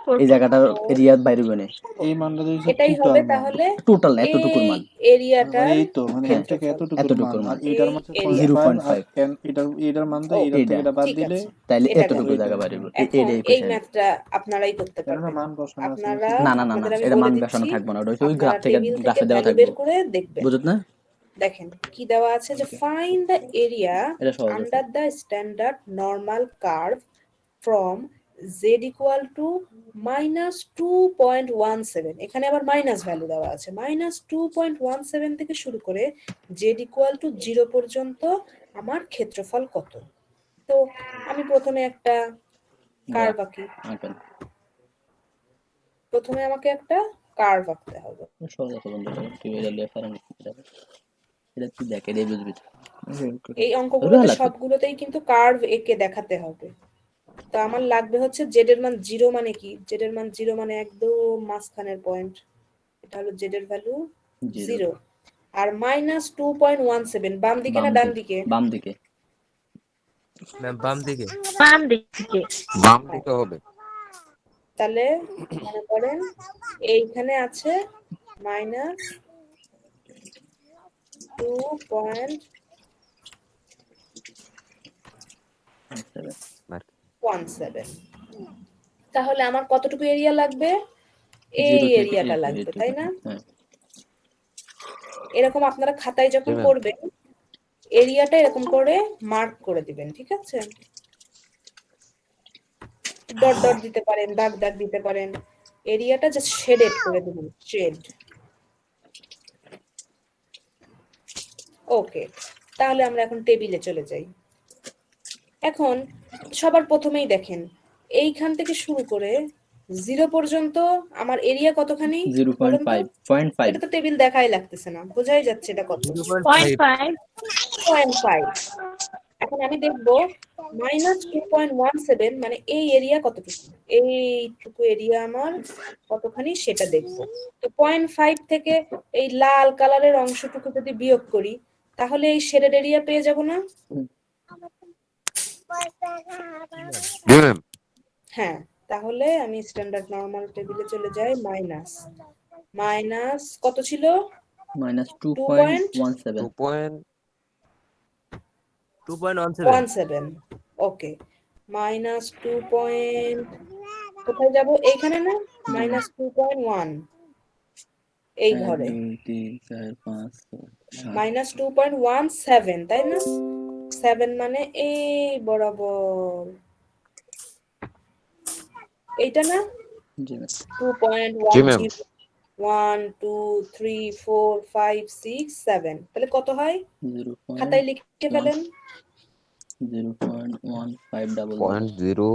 [SPEAKER 8] 4
[SPEAKER 3] এই জায়গাটার এরিয়া বাইরে হবে না,
[SPEAKER 2] এই মানটা দিয়েছে
[SPEAKER 1] এটাই
[SPEAKER 2] টোটাল
[SPEAKER 1] হবে
[SPEAKER 2] মান
[SPEAKER 1] তাহলে
[SPEAKER 3] টোটাল না এতটুকুর
[SPEAKER 1] এই
[SPEAKER 3] মান,
[SPEAKER 1] এরিয়াটার
[SPEAKER 2] এই তো মানে এর থেকে
[SPEAKER 1] ক্ষেত্রফল,
[SPEAKER 2] এতটুকুর মান
[SPEAKER 3] এতটুকুর
[SPEAKER 2] আর
[SPEAKER 3] মান,
[SPEAKER 2] এটার মাঝে
[SPEAKER 1] এই area।
[SPEAKER 2] 0.5 আর
[SPEAKER 3] 0.5,
[SPEAKER 2] এটার মান
[SPEAKER 1] ও
[SPEAKER 2] দেয় এটার থেকে
[SPEAKER 3] এইটা
[SPEAKER 2] এটা বাদ
[SPEAKER 1] ঠিক
[SPEAKER 2] দিলে
[SPEAKER 1] আছে,
[SPEAKER 3] তাইলে
[SPEAKER 1] এটা
[SPEAKER 3] এতটুকু
[SPEAKER 1] গেল।
[SPEAKER 3] জায়গা বাইরে হবে,
[SPEAKER 1] এখন
[SPEAKER 3] এটাই
[SPEAKER 1] এই
[SPEAKER 3] কোশ্চেন।
[SPEAKER 1] ম্যাথটা আপনারাই করতে
[SPEAKER 2] এটা
[SPEAKER 1] পারবেন,
[SPEAKER 2] মান বসানো আছে
[SPEAKER 1] আপনারা
[SPEAKER 3] না না না না,
[SPEAKER 1] আপনাদের আমি
[SPEAKER 3] এটা
[SPEAKER 1] বলে
[SPEAKER 3] মান
[SPEAKER 1] দিচ্ছি,
[SPEAKER 3] বসানো থাকবে না, ওটা হচ্ছে ওই
[SPEAKER 1] আপনারা
[SPEAKER 3] গ্রাফ থেকে,
[SPEAKER 1] টেবিল থেকে
[SPEAKER 3] গ্রাফে দেওয়া
[SPEAKER 1] ভ্যালু
[SPEAKER 3] থাকবে,
[SPEAKER 1] বের করে দেখবেন।
[SPEAKER 3] বুঝত না?
[SPEAKER 1] দেখেন কি দেওয়া আছে, যে ফাইন্ড দ্য এরিয়া
[SPEAKER 3] এটা সহজ আছে।
[SPEAKER 1] Under the standard normal curve from z equal to -2.17, এখানে আবার মাইনাস ভ্যালু দেওয়া আছে, -2.17 থেকে শুরু করে z ইকুয়াল টু 0 পর্যন্ত আমার ক্ষেত্রফল কত। তো আমি প্রথমে একটা কার্ভ আঁকি,
[SPEAKER 3] আঁকেন।
[SPEAKER 1] প্রথমে আমাকে একটা কার্ভ আঁকতে হবে।
[SPEAKER 3] সহজ আছে বন্ধু, তুই এটা লিয়ে পারেন, এটা তুই দেখ, এটাই বুঝবি।
[SPEAKER 1] এই অঙ্কগুলোতে
[SPEAKER 3] ভালো আছে।
[SPEAKER 1] সবগুলোতেই কিন্তু কার্ভ এঁকে দেখাতে হবে। তো আমার লাগবে হচ্ছে জেড এর মান 0 মানে কি, জেড এর মান 0 মানে একদম মাঝখানের পয়েন্ট, এটা হলো জেড এর ভ্যালু 0, আর -2.17 বাম দিকে না ডান দিকে,
[SPEAKER 3] বাম দিকে,
[SPEAKER 5] ম্যাম বাম দিকে।
[SPEAKER 8] বাম দিকে।
[SPEAKER 7] বাম দিকে হবে।
[SPEAKER 1] তাহলে মনে করেন এইখানে আছে -2.17, তাহলে আমার কতটুকু এরিয়া লাগবে, এই এরিয়াটা লাগবে, তাই না?
[SPEAKER 3] হ্যাঁ।
[SPEAKER 1] এরকম আপনারা খাতায় যখন
[SPEAKER 7] জি ম্যাম।
[SPEAKER 1] করবেন এরিয়াটা এরকম করে মার্ক করে দিবেন, ঠিক আছে? ডট ডট দিতে পারেন, দাগ দাগ দিতে পারেন, এরিয়াটা জাস্ট শেডেড করে দিবেন, শেড। ওকে, তাহলে আমরা এখন টেবিলে চলে যাই। এখন সবার প্রথমেই দেখেন এইখান থেকে শুরু করে 0 পর্যন্ত আমার এরিয়া কতখানি বলুন তো?
[SPEAKER 3] 0.5
[SPEAKER 1] এটা তো টেবিল দেখাই লাগতেছে না, বোঝাই যাচ্ছে এটা কত,
[SPEAKER 8] 0.5
[SPEAKER 1] 0.5। এখন আমি দেখবো -2.17 মানে এই এরিয়া কতটুকু, এইটুকু এরিয়া আমার কতখানি সেটা দেখবো। তো 0.5 থেকে এই লাল কালারের অংশটুকু যদি বিয়োগ করি তাহলে এই শেডেড এরিয়া পেয়ে যাব না?
[SPEAKER 7] জি ম্যাম।
[SPEAKER 1] হ্যাঁ, তাহলে আমি স্ট্যান্ডার্ড নরমাল টেবিলে চলে যাই, মাইনাস কত ছিল,
[SPEAKER 3] -2.17,
[SPEAKER 1] 2.17, ওকে, -2. কোথায় যাব, এইখানে না, -2.1 এই ঘরে,
[SPEAKER 3] 2 3 4 5
[SPEAKER 1] -2.17, তাই না? 7 মানে এই বরাবর, এইটা না,
[SPEAKER 3] জি ম্যাম।
[SPEAKER 1] 2.10 1 2 3 4 5 6 7, তাহলে কত হয়, খাতায় লিখে ফেলেন।
[SPEAKER 3] 0.1500,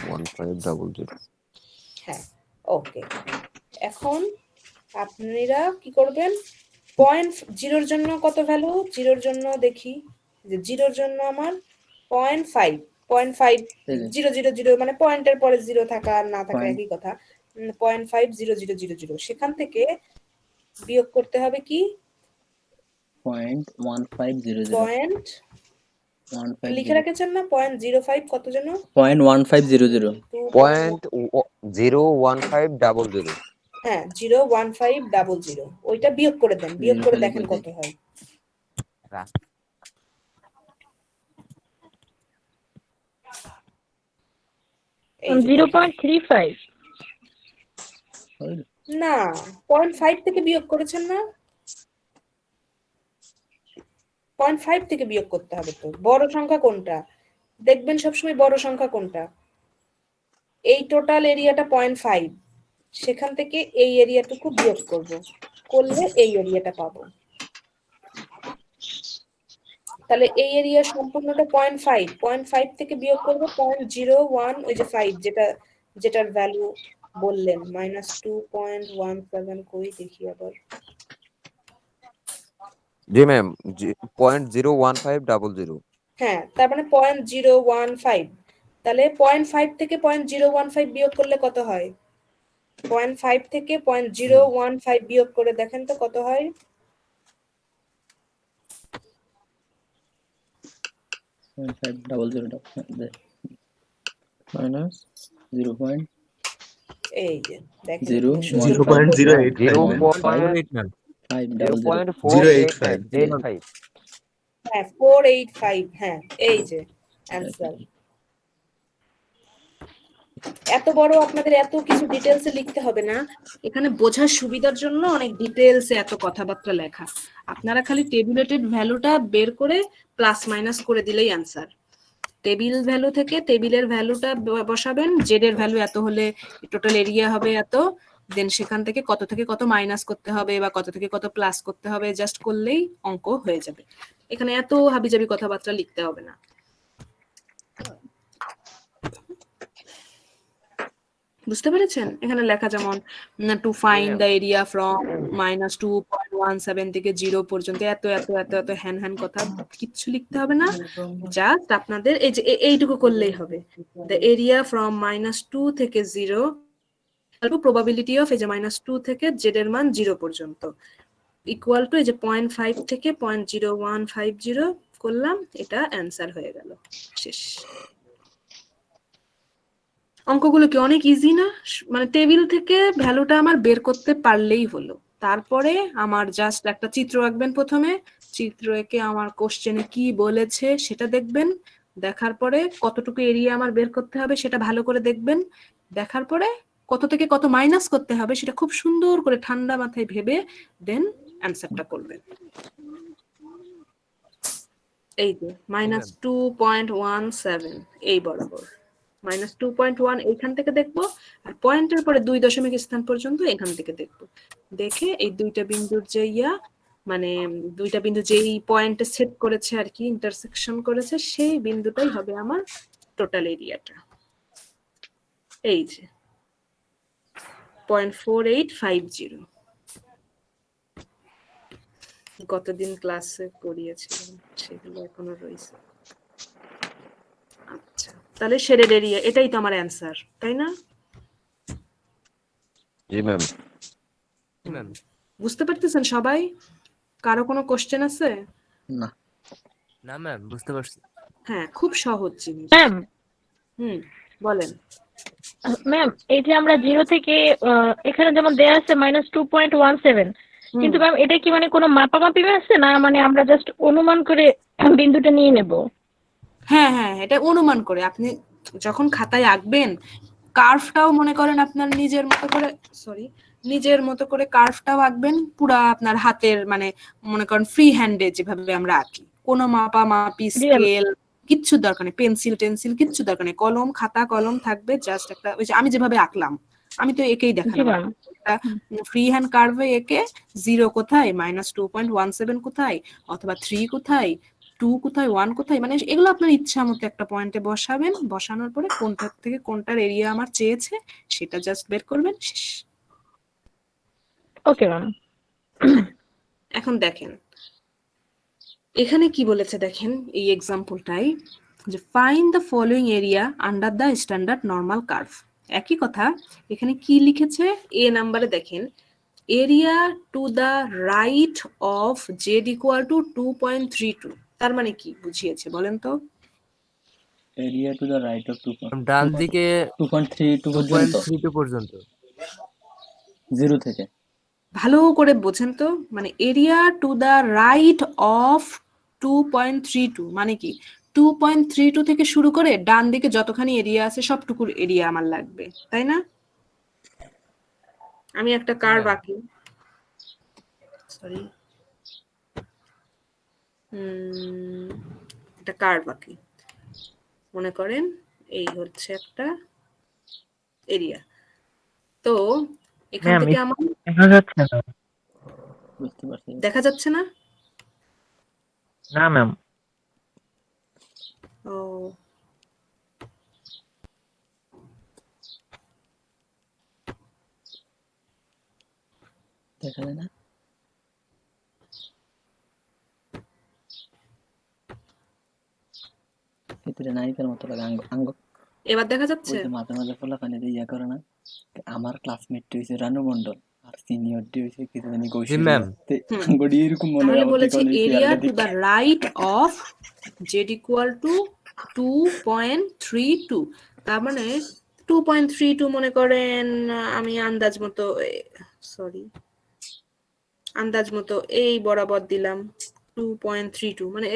[SPEAKER 7] 0.01500।
[SPEAKER 1] হ্যাঁ, ওকে, এখন আপনারা কি করবেন, পয়েন্ট জিরোর জন্য কত ভ্যালু, জিরোর জন্য দেখি যে জিরোর জন্য আমার 0.5 0.5 জিরো জিরো জিরো মানে পয়েন্টের পরে জিরো থাকা আর না থাকা
[SPEAKER 3] Point.
[SPEAKER 1] একই কথা, 0.50000 সেখান থেকে বিয়োগ করতে হবে কি
[SPEAKER 3] 0.1500
[SPEAKER 1] পয়েন্ট লিখে
[SPEAKER 3] 150
[SPEAKER 1] রেখেছেন না 0.05 কত যেন
[SPEAKER 3] 0.1500
[SPEAKER 7] 01500
[SPEAKER 1] হ্যাঁ 01500 ওইটা বিয়োগ করে দেন, বিয়োগ করে
[SPEAKER 3] খালি
[SPEAKER 1] দেখেন
[SPEAKER 3] করে
[SPEAKER 1] কত হয়। এই যে
[SPEAKER 8] 0.35
[SPEAKER 1] না 0.5 থেকে বিয়োগ করেছেন না, 0.5 থেকে বিয়োগ করতে হবে তো। বড় সংখ্যা কোনটা দেখবেন সবসময়, বড় সংখ্যা কোনটা, এই টোটাল এরিয়াটা 0.5, সেখান থেকে এই এরিয়াটুকু বিয়োগ করব, করলে এই এরিয়াটা পাবো। তাহলে এই এরিয়া সম্পূর্ণটা 0.5 থেকে বিয়োগ করবো 0.01 ওই যে 5 যেটার ভ্যালু বললেন -2.17 কই দেখি আবার,
[SPEAKER 7] জি ম্যাম 0.01500
[SPEAKER 1] হ্যাঁ তার মানে 0.015, তাহলে 0.5 থেকে 0.015 বিয়োগ করলে কত হয়, 0.5 থেকে 0.015 বিয়োগ করে দেখেন তো কত হয়।
[SPEAKER 3] minus 0.
[SPEAKER 1] এই যে দেখেন
[SPEAKER 3] 0,
[SPEAKER 1] এখানে সুন্দর
[SPEAKER 4] 0.085
[SPEAKER 7] 0.485
[SPEAKER 1] হ্যাঁ 485, হ্যাঁ এই যে অ্যান্সার। এত বড় আপনাদের এত কিছু ডিটেলসে লিখতে হবে না, এখানে বোঝার সুবিধার জন্য অনেক ডিটেলসে এত কথাবার্তা লেখা। আপনারা খালি টেবুলেটেড ভ্যালুটা বের করে প্লাস মাইনাস করে দিলেই অ্যান্সার। টেবিল ভ্যালু থেকে টেবিলের ভ্যালুটা বসাবেন, জেড এর ভ্যালু এত হলে টোটাল এরিয়া হবে এত, দেন সেখান থেকে কত মাইনাস করতে হবে বা কত থেকে কত প্লাস করতে হবে, জাস্ট করলেই অঙ্ক হয়ে যাবে। এখানে এত হাবিজাবি কথাবার্তা লিখতে হবে না। বুঝতে পেরেছেন? এখানে লেখা যেমন to find the area from -2.17 থেকে 0 পর্যন্ত এত এত এত এত হ্যান হ্যান কথা কিচ্ছু লিখতে হবে না, জাস্ট আপনাদের এই যে এইটুকু করলেই হবে। দ্য এরিয়া ফ্রম -2 থেকে 0 প্রবাবিলিটি অফ এই যে -2 থেকে জেড এর মান 0 পর্যন্ত ইকুয়াল টু এই যে 0.5 থেকে 0.0150 করলাম, এটা অ্যান্সার হয়ে গেল, শেষ। অঙ্কগুলো কি অনেক ইজি না? মানে টেবিল থেকে ভ্যালুটা আমার বের করতে পারলেই হলো, তারপরে আমার জাস্ট একটা চিত্র আঁকবেন, প্রথমে চিত্র এঁকে আমার কোশ্চেনে কি বলেছে সেটা দেখবেন, দেখার পরে কতটুকু এরিয়া আমার বের করতে হবে সেটা ভালো করে দেখবেন, দেখার পরে কত থেকে কত মাইনাস করতে হবে সেটা খুব সুন্দর করে ঠান্ডা মাথায় ভেবে দেন অ্যান্সারটা করবেন। এই যে -2.17 এই বরাবর, -2.1 এইখান থেকে দেখবো, আর পয়েন্টের পরে 2 দশমিক স্থান পর্যন্ত এখান থেকে দেখবো, দেখে এই দুইটা বিন্দুর যে মানে দুইটা বিন্দু যেই পয়েন্টে সেট করেছে আর কি, ইন্টারসেকশন করেছে, সেই বিন্দুটাই হবে আমার টোটাল এরিয়াটা। এই যে 0.4850 গতদিন ক্লাসে করিয়েছিলাম, সেগুলো এখনো রয়েছে। আচ্ছা, তাহলে শেডেড এরিয়া এটাই তো আমার অ্যান্সার, তাই না?
[SPEAKER 7] জি ম্যাম
[SPEAKER 1] বুঝতে পারতেছেন সবাই? কারো কোনো কোশ্চেন আছে?
[SPEAKER 3] না
[SPEAKER 5] না ম্যাম বুঝতে পারছি।
[SPEAKER 1] হ্যাঁ খুব সহজ জিনিস।
[SPEAKER 8] ম্যাম
[SPEAKER 1] বলেন।
[SPEAKER 8] ম্যাম এই যে আমরা 0 থেকে এখানে যেমন দেয়া আছে -2.17, কিন্তু ম্যাম এটা কি মানে কোনো মাপামাপি আছে না, মানে আমরা জাস্ট অনুমান করে বিন্দুটা নিয়ে নেব?
[SPEAKER 1] হ্যাঁ হ্যাঁ, এটা অনুমান করে আপনি যখন খাতায় আঁকবেন, কার্ভটাও মনে করেন আপনার নিজের মতো করে, নিজের মতো করে কার্ভটাও আঁকবেন, পুরা আপনার হাতের মানে মনে করেন ফ্রি হ্যান্ডে যেভাবে আমরা আঁকি, কোনো মাপামাপি স্কেল কিচ্ছু দরকার নেই, পেন্সিল টেন্সিল কিচ্ছু দরকার নেই, কলম খাতা কলম থাকবে, জাস্ট একটা ওই যে আমি যেভাবে আঁকলাম, আমি তো একেই দেখালাম, ফ্রি হ্যান্ড কার্ভে এঁকে 0 কোথায়, -2.17 কোথায়, অথবা 3 কোথায়, 2 কোথায়, 1 কোথায়, মানে এগুলো আপনার ইচ্ছা মতো একটা পয়েন্টে বসাবেন, বসানোর পরে কোনটা থেকে কোনটার এরিয়া আমার চেয়েছে সেটা জাস্ট বের করবেন, শেষ।
[SPEAKER 8] Okay ma'am.
[SPEAKER 1] এখন দেখেন এখানে কি বলেছে দেখেন এই এক্সাম্পলটাই, যে find the following area under the standard normal curve. একই কথা এখানে কি লিখেছে, এ নাম্বারে দেখেন area to the right of Z equal to 2.32, তার মানে কি বুঝিয়েছে বলেন তো?
[SPEAKER 3] Area to the right of
[SPEAKER 5] ডান দিকে
[SPEAKER 3] 2.32 পর্যন্ত
[SPEAKER 5] 2.32 পর্যন্ত।
[SPEAKER 3] 0 থেকে।
[SPEAKER 1] ভালো করে বোঝেন তো, মানে area to the right of 2.32 মানে কি 2.32 থেকে শুরু করে ডান দিকে যতখানি এরিয়া আছে সবটুকুর এরিয়া আমার লাগবে, তাই না? আমি একটা কার্ভ আঁকি, সরি একটা কার্ভ আঁকি, মনে করেন এই হচ্ছে একটা এরিয়া, তো এখান থেকে আমার
[SPEAKER 5] দেখা যাচ্ছে না।
[SPEAKER 3] বুঝতে পারছি।
[SPEAKER 1] দেখা যাচ্ছে না?
[SPEAKER 5] না ম্যাম।
[SPEAKER 1] ও
[SPEAKER 3] দেখা যায় না? ভিতরে নায়িকার মতো লাগে আঙ্গ।
[SPEAKER 1] এবার দেখা যাচ্ছে?
[SPEAKER 3] ওই যে মাঝে মাঝে পোলাপানিতে ইয়া করে না, আমার ক্লাসমেট হইছে রানু মন্ডল আর সিনিয়র ডি হইছে কি জানি
[SPEAKER 5] জি
[SPEAKER 3] কৌশিক।
[SPEAKER 5] ম্যাম।
[SPEAKER 3] আঙ্গডি এরকম মনে
[SPEAKER 1] তাহলে
[SPEAKER 3] হয়
[SPEAKER 1] বলেছে area to the right of Z equal to 2.32, তার মানে 2.32 মনে করেন আমি আন্দাজ মতো এই বরাবর দিলাম 2.32, মানে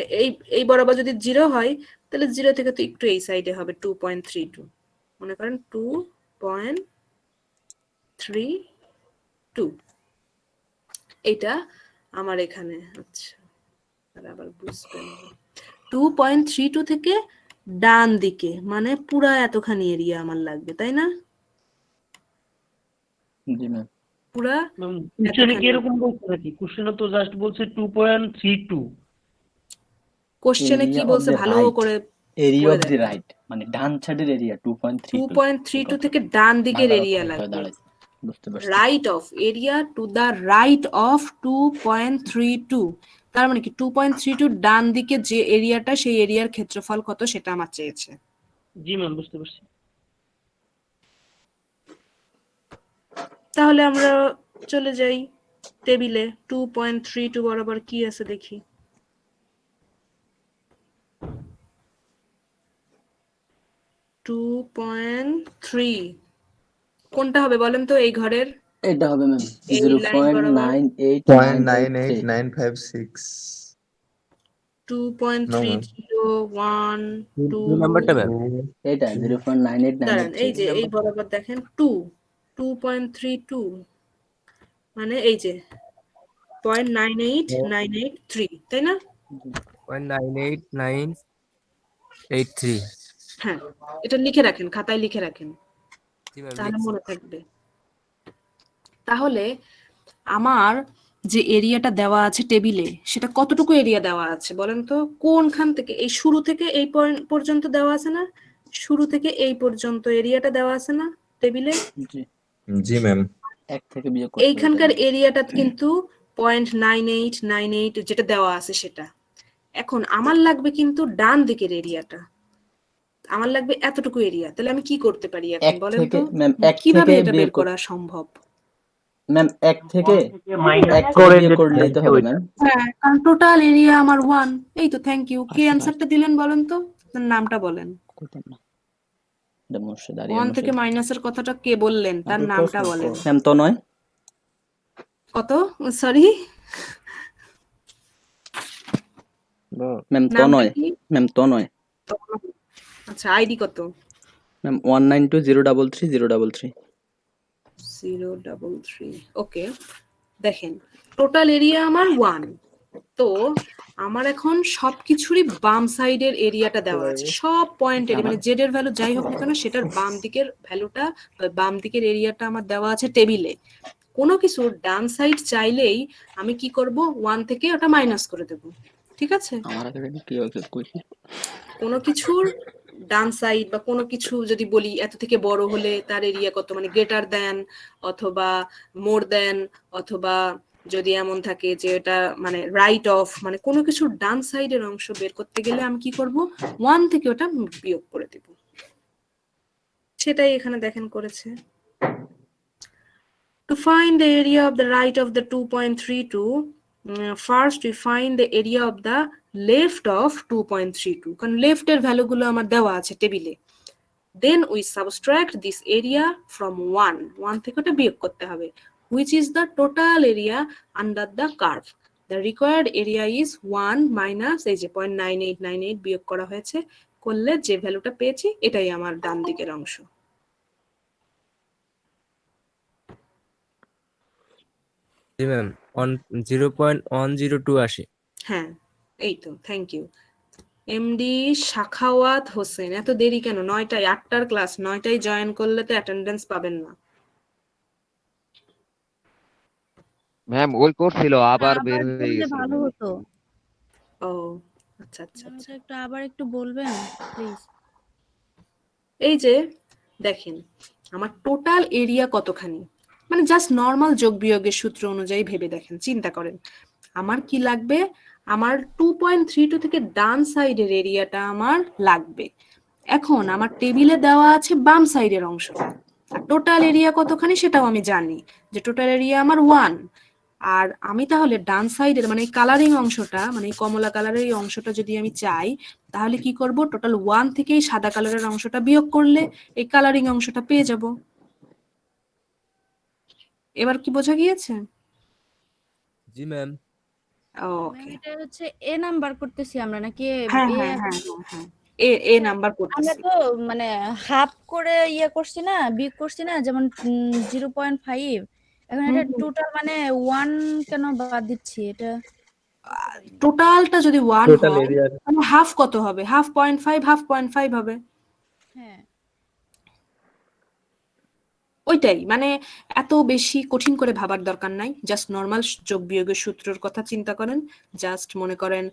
[SPEAKER 1] এই বরাবর যদি 0 হয় তাহলে 0 থেকে তো একটু এই সাইডে হবে 2.32, মনে করেন 2.32 এটা আমার এখানে। আচ্ছা আবার বুঝবেন 2.32 থেকে ডান দিকে মানে পুরা এতখানি এরিয়া আমার লাগবে, তাই না?
[SPEAKER 3] জি ম্যাম।
[SPEAKER 1] পুরা
[SPEAKER 6] কোশ্চেনে কি এরকম বলছে নাকি? কোশ্চেনে তো জাস্ট বলছে 2.32।
[SPEAKER 1] কোশ্চেনে কি বলছে ভালো করে
[SPEAKER 3] এরিয়া
[SPEAKER 1] পড়ে
[SPEAKER 3] অফ দি রাইট মানে ডান সাইডের এরিয়া 2.32
[SPEAKER 1] 2.32 থেকে ডান দিকের এরিয়া লাগবে,
[SPEAKER 3] বুঝতে পারছি।
[SPEAKER 1] Right of area to the right of 2.32, তার মানে কি 2.32 ডান দিকে যে এরিয়াটা সেই এরিয়ার ক্ষেত্রফল কত সেটা আমার চেয়েছে।
[SPEAKER 6] জি ম্যাম, বুঝতে পারছি।
[SPEAKER 1] তাহলে আমরা চলে যাই টেবিলে 2.32 বরাবর কি আছে দেখি। 2.3 কোনটা হবে বলেন তো এই ঘরের?
[SPEAKER 3] এটা হবে ম্যাম
[SPEAKER 1] এই লাইন বরাবর
[SPEAKER 3] 0.98953
[SPEAKER 4] 0.98956
[SPEAKER 1] 2.301 2
[SPEAKER 5] নাম্বারটা ম্যাম।
[SPEAKER 3] এটা 0.98983
[SPEAKER 1] দাঁড়ান এই যে এই বরাবর দেখেন 2.32 মানে এই যে 0.98983, তাই না?
[SPEAKER 5] 0.98983।
[SPEAKER 1] হ্যাঁ এটা লিখে রাখেন, খাতায় লিখে রাখেন,
[SPEAKER 5] জি ম্যাম।
[SPEAKER 1] তাহলে মনে থাকবে। তাহলে আমার যে এরিয়াটা দেওয়া আছে টেবিলে সেটা কতটুকু এরিয়া দেওয়া আছে বলেন তো? কোনখান থেকে এই শুরু থেকে এই পয়েন্ট পর্যন্ত দেওয়া আছে না? শুরু থেকে এই পর্যন্ত এরিয়াটা দেওয়া আছে না টেবিলে?
[SPEAKER 3] জি
[SPEAKER 4] জি ম্যাম।
[SPEAKER 3] 1 থেকে বিয়োগ করতে হবে।
[SPEAKER 1] এইখানকার এরিয়াটা কিন্তু 0.9898 যেটা দেওয়া আছে সেটা। এখন আমার লাগবে কিন্তু ডান দিকের এরিয়াটা, আমার লাগবে এতটুকু এরিয়া। তাহলে আমি কি করতে পারি এখন
[SPEAKER 3] 1
[SPEAKER 1] বলেন
[SPEAKER 3] থেকে
[SPEAKER 1] তো?
[SPEAKER 3] ম্যাম 1
[SPEAKER 1] কিভাবে
[SPEAKER 3] থেকে
[SPEAKER 1] এটা
[SPEAKER 3] বিয়োগ
[SPEAKER 1] বের করা সম্ভব?
[SPEAKER 3] ম্যাম 1 থেকে
[SPEAKER 6] মাইনাস
[SPEAKER 3] 1 করে বিয়োগ করলেই তো হবে ম্যাম।
[SPEAKER 1] হ্যাঁ কারণ টোটাল এরিয়া আমার 1। এই তো থ্যাংক ইউ। কে অ্যানসারটা দিলেন বলেন তো? আপনার নামটা বলেন।
[SPEAKER 3] কইতাম না। এটা মোর্শেদ আরিয়ান
[SPEAKER 1] 1
[SPEAKER 3] মোর্শেদ।
[SPEAKER 1] থেকে মাইনাসের কথাটা কে বললেন তার নামটা বলেন।
[SPEAKER 3] ম্যাম তো নয়।
[SPEAKER 1] কত? সরি
[SPEAKER 3] ম্যাম তো
[SPEAKER 1] নামটা
[SPEAKER 3] নয়।
[SPEAKER 1] কি?
[SPEAKER 3] ম্যাম তো নয়।
[SPEAKER 1] আচ্ছা আইডি কত?
[SPEAKER 3] ম্যাম 192033033
[SPEAKER 1] 033। ওকে দেখেন টোটাল এরিয়া আমার 1, তো আমার এখন সবকিছুরই বাম সাইডের এরিয়াটা দেওয়া আছে, সব পয়েন্টের মানে জেড এর ভ্যালু যাই হোক না কেন সেটার বাম দিকের ভ্যালুটা বাম দিকের এরিয়াটা আমার দেওয়া আছে টেবিলে। কোনো কিছুর ডান সাইড চাইলেই আমি কি করব 1 থেকে ওটা মাইনাস করে দেব, ঠিক আছে?
[SPEAKER 3] আমার আগে কি হয়েছে কইছি।
[SPEAKER 1] কোনো কিছুর ডান সাইড বা কোনো কিছু যদি বলি এত থেকে বড় হলে তার এরিয়া কত, মানে গ্রেটার দেন অথবা মোর দেন, অথবা যদি এমন থাকে যে এটা মানে রাইট অফ, মানে কোনো কিছুর ডান সাইডের অংশ বের করতে গেলে আমি কি করব, 1 থেকে ওটা বিয়োগ করে দেব। সেটাই এখানে দেখেন করেছে। To find the area of the right of the 2.32, first we find the area of the left of 2.32, কারণ left এর ভ্যালু গুলো আমার দেওয়া আছে টেবিলে। Then we subtract this area from 1 থেকে ওটা বিয়োগ করতে হবে, which is the total area under the curve. The required area is 1 minus এই যে 0.9898 বিয়োগ করা হয়েছে, করলে যে ভ্যালুটা পেয়েছি এটাই আমার ডান দিকের অংশ।
[SPEAKER 5] জি ম্যাম 0.102 আসে।
[SPEAKER 1] হ্যাঁ এই তো, thank you MD Shakhawat Hossain. এত দেরি কেন? 9টায়, 8টার ক্লাস, 9টায় জয়েন করলে তো অ্যাটেন্ডেন্স পাবেন না।
[SPEAKER 7] ম্যাম ওই করছিল আবার বের হয়ে
[SPEAKER 9] বললে
[SPEAKER 7] গেছিল
[SPEAKER 9] ভালো হতো।
[SPEAKER 1] ও আচ্ছা আচ্ছা আচ্ছা।
[SPEAKER 9] আমাকে আবার একটু বলবেন প্লিজ।
[SPEAKER 1] এই যে দেখেন আমার টোটাল এরিয়া কতখানি, মানে জাস্ট নর্মাল যোগ বিয়োগের সূত্র অনুযায়ী ভেবে দেখেন, চিন্তা করেন আমার কি লাগবে, আমার 2.32 থেকে ডান সাইডের এরিয়াটা আমার লাগবে। এখন আমার টেবিলে দেওয়া আছে বাম সাইডের অংশটা, আর টোটাল এরিয়া কতখানি সেটাও আমি জানি যে টোটাল এরিয়া আমার 1। আর আমি তাহলে ডান সাইডের মানে কালারিং অংশটা, মানে কমলা কালারের এই অংশটা যদি আমি চাই, তাহলে কি করব, টোটাল 1 থেকে সাদা কালারের অংশটা বিয়োগ করলে এই কালারিং অংশটা পেয়ে যাব। এবার কি বোঝা গিয়েছে?
[SPEAKER 5] জি ম্যাম।
[SPEAKER 1] ওকে,
[SPEAKER 9] এটা হচ্ছে এ নাম্বার করতেছি আমরা নাকি
[SPEAKER 1] হ্যাঁ
[SPEAKER 9] এ?
[SPEAKER 1] হ্যাঁ হ্যাঁ হ্যাঁ, এ নাম্বার
[SPEAKER 9] আমরা
[SPEAKER 1] করতেছি।
[SPEAKER 9] তো মানে হাফ করে ইয়ে করছি না, বিয়োগ করছি না, যেমন 0.5। এখন এটা টোটাল মানে 1 কেন বাদ দিচ্ছি? এটা
[SPEAKER 1] টোটালটা যদি 1
[SPEAKER 2] টোটাল
[SPEAKER 1] হয়
[SPEAKER 2] এরিয়া
[SPEAKER 1] তাহলে হাফ কত হবে? হাফ 0.5, হাফ 0.5 হবে।
[SPEAKER 9] হ্যাঁ
[SPEAKER 1] ওইটাই, মানে এত বেশি কঠিন করে ভাবার দরকার নাই, জাস্ট নর্মাল যোগ বিয়োগের সূত্রের কথা চিন্তা করেন, জাস্ট মনে করেন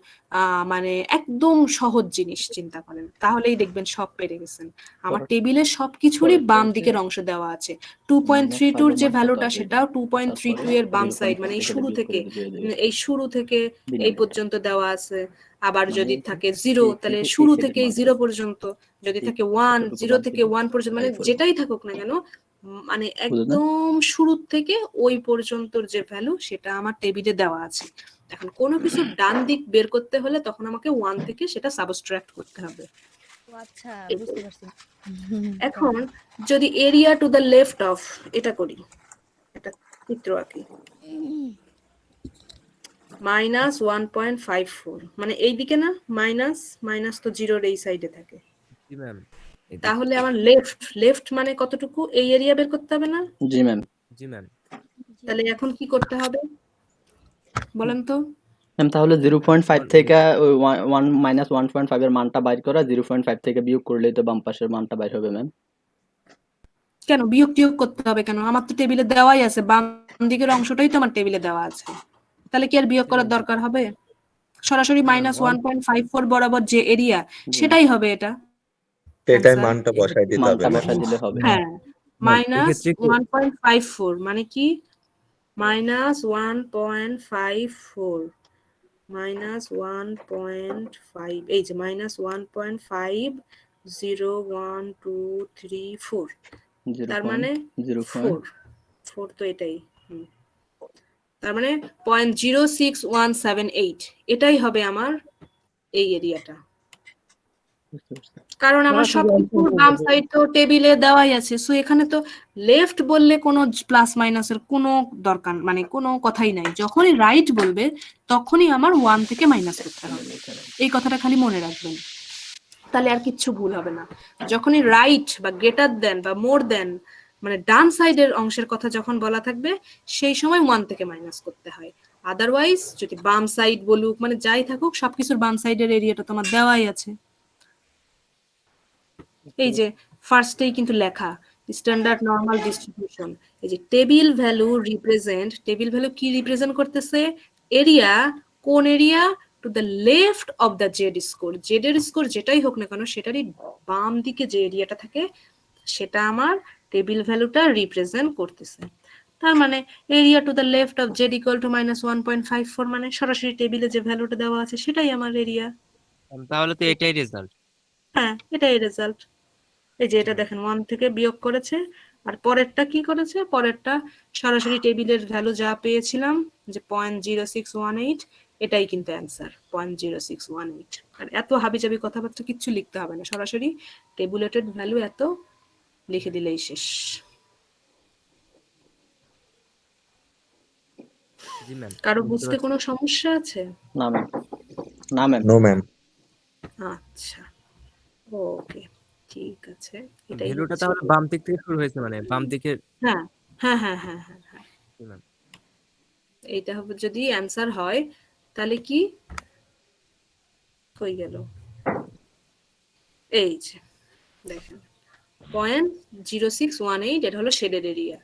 [SPEAKER 1] মানে একদম সহজ জিনিস চিন্তা করেন, তাহলেই দেখবেন সব পেরে গেছেন। আমার টেবিলে সবকিছুরই বাম দিকের অংশ দেওয়া আছে। 2.32 যে ভ্যালুটা সেটাও 2.32 এর বাম সাইড, মানে এই শুরু থেকে এই পর্যন্ত দেওয়া আছে। আবার যদি থাকে 0 তাহলে শুরু থেকে এই 0 পর্যন্ত, যদি থাকে 1 0 থেকে 1 পর্যন্ত, মানে যেটাই থাকুক না কেন, মানে একদম শুরু থেকে ওই পর্যন্ত যে ভ্যালু সেটা আমার টেবিলে দেওয়া আছে। এখন কোনো কিছু ডান দিক বের করতে হলে তখন আমাকে 1 থেকে সেটা সাবট্রাক্ট করতে হবে।
[SPEAKER 9] আচ্ছা বুঝতে পারছি।
[SPEAKER 1] এখন যদি area to the left of এটা করি, এটা চিত্র আঁকি, -1.54, মানে এই দিকে না, মাইনাস তো জিরোর এই সাইডে থাকে।
[SPEAKER 5] জি ম্যাম।
[SPEAKER 1] তাহলে আমার লেফট মানে কতটুকু, এই এরিয়া বের করতে হবে না?
[SPEAKER 3] জি ম্যাম।
[SPEAKER 5] জি ম্যাম।
[SPEAKER 1] তাহলে এখন কি করতে হবে বলেন তো?
[SPEAKER 3] ম্যাম তাহলে 0.5 থেকে 1 মাইনাস 1.5 এর মানটা বাইর করা, 0.5 থেকে বিয়োগ করলেই তো বাম পাশের মানটা বাইর হবে ম্যাম।
[SPEAKER 1] কেন বিয়োগ টিয়োগ করতে হবে কেন? আমার তো টেবিলে দেওয়াই আছে, বাম দিকের অংশটাই তো আমার টেবিলে দেওয়া আছে, তাহলে কি আর বিয়োগ করার দরকার হবে? সরাসরি -1.54 বরাবর যে এরিয়া সেটাই হবে এটা,
[SPEAKER 4] সেটাই মানটা বসাই দিতে হবে
[SPEAKER 3] মানটা
[SPEAKER 4] না?
[SPEAKER 3] বসাই দিলে হবে।
[SPEAKER 1] হ্যাঁ -1.54 মানে কি, -1.54 -1.5, এই যে -1.501234, তার মানে 4 তো এটাই, তার মানে 0.06178, এটাই হবে আমার এই এরিয়াটা। কারণ আমার সবকিছুর বাম সাইড তো টেবিলে দেওয়াই আছে, সো এখানে তো লেফট বললে কোনো প্লাস মাইনাসের কোনো দরকার, মানে কোনো কথাই নাই। যখনই রাইট বলবে তখনই আমার 1 থেকে মাইনাস করতে হবে, এই কথাটা খালি মনে রাখবেন, তাহলে আর কিচ্ছু ভুল হবে না। যখনই রাইট বা গ্রেটার দেন বা মোর দেন, মানে ডান সাইডের অংশের কথা যখন বলা থাকবে সেই সময় 1 থেকে মাইনাস করতে হয়। আদারওয়াইজ যদি বাম সাইড বলুক, মানে যাই থাকুক, সবকিছুর বাম সাইডের এরিয়াটা তোমার দেওয়াই আছে। এই যে ফার্স্টেই কিন্তু লেখা স্ট্যান্ডার্ড নরমাল ডিস্ট্রিবিউশন, এই যে টেবিল ভ্যালু কি রিপ্রেজেন্ট করতেছে? এরিয়া, কোন area? To the left of the Z score. জেডের স্কোর যেটাই হোক না কেন সেটারই বাম দিকে যে এরিয়াটা থাকে সেটা আমার টেবিল ভ্যালুটা রিপ্রেজেন্ট করতেছে। তার মানে area to the left of Z equal two -1.54, মানে সরাসরি টেবিলে যে ভ্যালুটা দেওয়া আছে সেটাই আমার এরিয়া।
[SPEAKER 5] তাহলে তো এটাই রেজাল্ট।
[SPEAKER 1] হ্যাঁ, এটাই রেজাল্ট। এই যে এটা দেখেন 1 থেকে বিয়োগ করেছে, আর পরেরটা কি করেছে, পরেরটা সরাসরি টেবিলের ভ্যালু যা পেয়েছিলাম যে 0.0618, এটাই কিন্তু অ্যান্সার 0.0618। আর এত হাবিজাবি কথাবার্তা কিচ্ছু লিখতে হবে না, সরাসরি টেবুলেটেড ভ্যালু এত লিখে দিলেই শেষ।
[SPEAKER 5] জি ম্যাম,
[SPEAKER 1] কারো বুঝতে কোনো সমস্যা আছে?
[SPEAKER 3] না ম্যাম, না ম্যাম।
[SPEAKER 4] No ma'am.
[SPEAKER 1] আচ্ছা, ওকে, ঠিক আছে। এটাই
[SPEAKER 5] ভ্যালুটা
[SPEAKER 1] হচ্ছে,
[SPEAKER 5] তাহলে বাম দিক থেকে শুরু হয়েছে, মানে বাম দিকে।
[SPEAKER 1] হ্যাঁ হ্যাঁ হ্যাঁ হ্যাঁ হ্যাঁ হ্যাঁ,
[SPEAKER 5] জি ম্যাম।
[SPEAKER 1] এইটা হবে যদি অ্যান্সার হয় তাহলে কি হয়ে গেল, এই যে দেখেন 0.0618, এটা হলো শেডেড এরিয়া।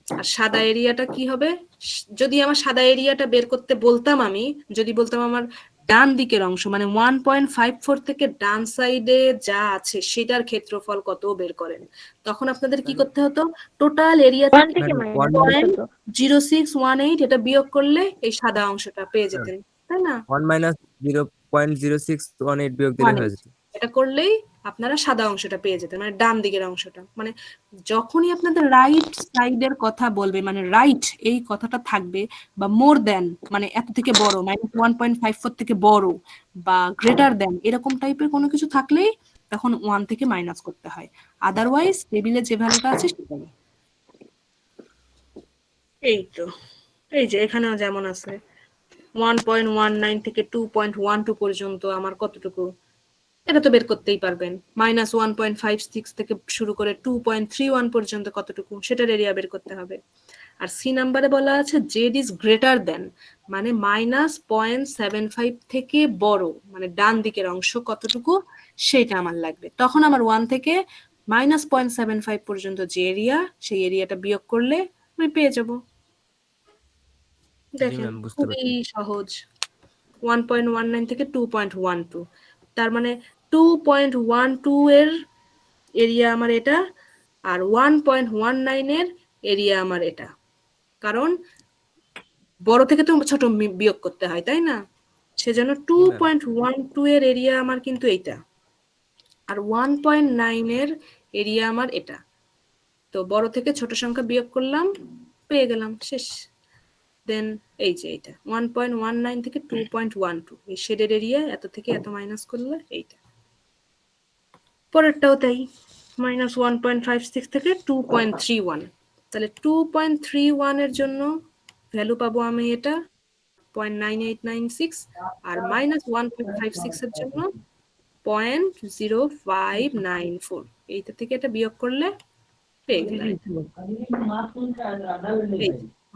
[SPEAKER 1] আর সাদা এরিয়াটা কি হবে, যদি আমার সাদা এরিয়াটা বের করতে বলতাম, আমি যদি বলতাম আমার ডান দিকের অংশ মানে 1.54 থেকে ডান সাইডে যা আছে সেটার ক্ষেত্রফল কত বের করেন, তখন আপনাদের কি করতে হতো, টোটাল এরিয়া
[SPEAKER 8] 1 থেকে
[SPEAKER 5] ম্যাডাম,
[SPEAKER 8] মাইনাস
[SPEAKER 1] 0.0618 এটা বিয়োগ করলে এই সাদা অংশটা পেয়ে যেতেন, তাই না?
[SPEAKER 5] 1 - 0.0618 বিয়োগ দিলে হয়ে যেত।
[SPEAKER 1] এটা করলেই আপনারা সাদা অংশটা পেয়ে যেতেন, মানে ডান দিকের অংশটা। মানে যখনই আপনাদের রাইট সাইডের কথা বলবে, মানে রাইট এই কথাটা থাকবে, বা মোর দেন মানে এত থেকে বড়, -1.54 থেকে বড়, বা গ্রেটার দেন, এরকম টাইপের কোনো কিছু থাকলেই তখন 1 থেকে মাইনাস করতে হয়। আদারওয়াইজ টেবিলে যে ভ্যালুটা আছে সেটাই। এই তো, এই যে এখানেও যেমন আছে 1.19 থেকে 2.12 পর্যন্ত আমার কতটুকু, এটা তো বের করতেই পারবেন। -1.56 থেকে শুরু করে 2.31 পর্যন্ত কতটুকু, সেটার এরিয়া বের করতে হবে। আর সি নাম্বারে বলা আছে জেড ইজ গ্রেটার দেন, মানে -0.75 থেকে বড়, মানে ডান দিকের অংশ কতটুকু সেটা আমার লাগবে। তখন আমার 1 থেকে -0.75 পর্যন্ত যে এরিয়া, সেই এরিয়াটা বিয়োগ করলে আমি পেয়ে যাব।
[SPEAKER 5] জি
[SPEAKER 1] দেখেন
[SPEAKER 5] ম্যাম, বুঝতে
[SPEAKER 1] খুবই
[SPEAKER 5] পারছি।
[SPEAKER 1] সহজ। 1.19 থেকে 2.12, তার মানে 2.12 এর এরিয়া আমার এটা, আর 1.19 এর এরিয়া আমার এটা। কারণ বড় থেকে তো ছোট বিয়োগ করতে হয়, তাই না? সেজন্য
[SPEAKER 5] জি ম্যাম।
[SPEAKER 1] 2.12 এর এরিয়া আমার কিন্তু এইটা, আর 1.9 এর এরিয়া আমার এটা। তো বড় থেকে ছোট সংখ্যা বিয়োগ করলাম, পেয়ে গেলাম, শেষ। দেন এই যে এটা 1.19 থেকে 2.12, এই শেডের এরিয়া এত থেকে এত মাইনাস করলে এইটা। পরেরটাও তাই, -1.56 থেকে 2.31, তাহলে 2.31 এর জন্য ভ্যালু পাবো আমি এটা 0.9896, আর -1.56 এর জন্য 0.0594, এইটা থেকে এটা বিয়োগ করলে পেয়ে গেলাম।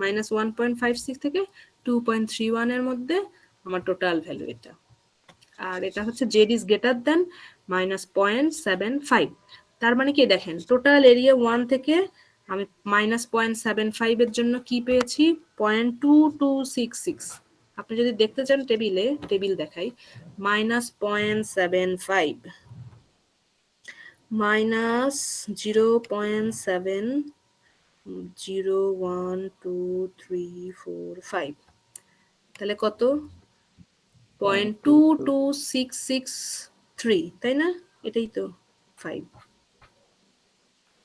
[SPEAKER 1] -1.56 থেকে 2.31 এর মধ্যে আমার টোটাল ভ্যালু এটা। আর এটা হচ্ছে জেড ইজ গ্রেটার দেন -0.75। তার মানে কি দেখেন টোটাল এরিয়া 1 থেকে আমি -0.75 এর জন্য কি পেয়েছি, 0.2266। আপনি যদি দেখতে চান টেবিলে, টেবিল দেখাই, -0.75 -0.7 0 1 2 3 4 5, তাহলে কত, 0.22663, তাই না? এটাই তো 5,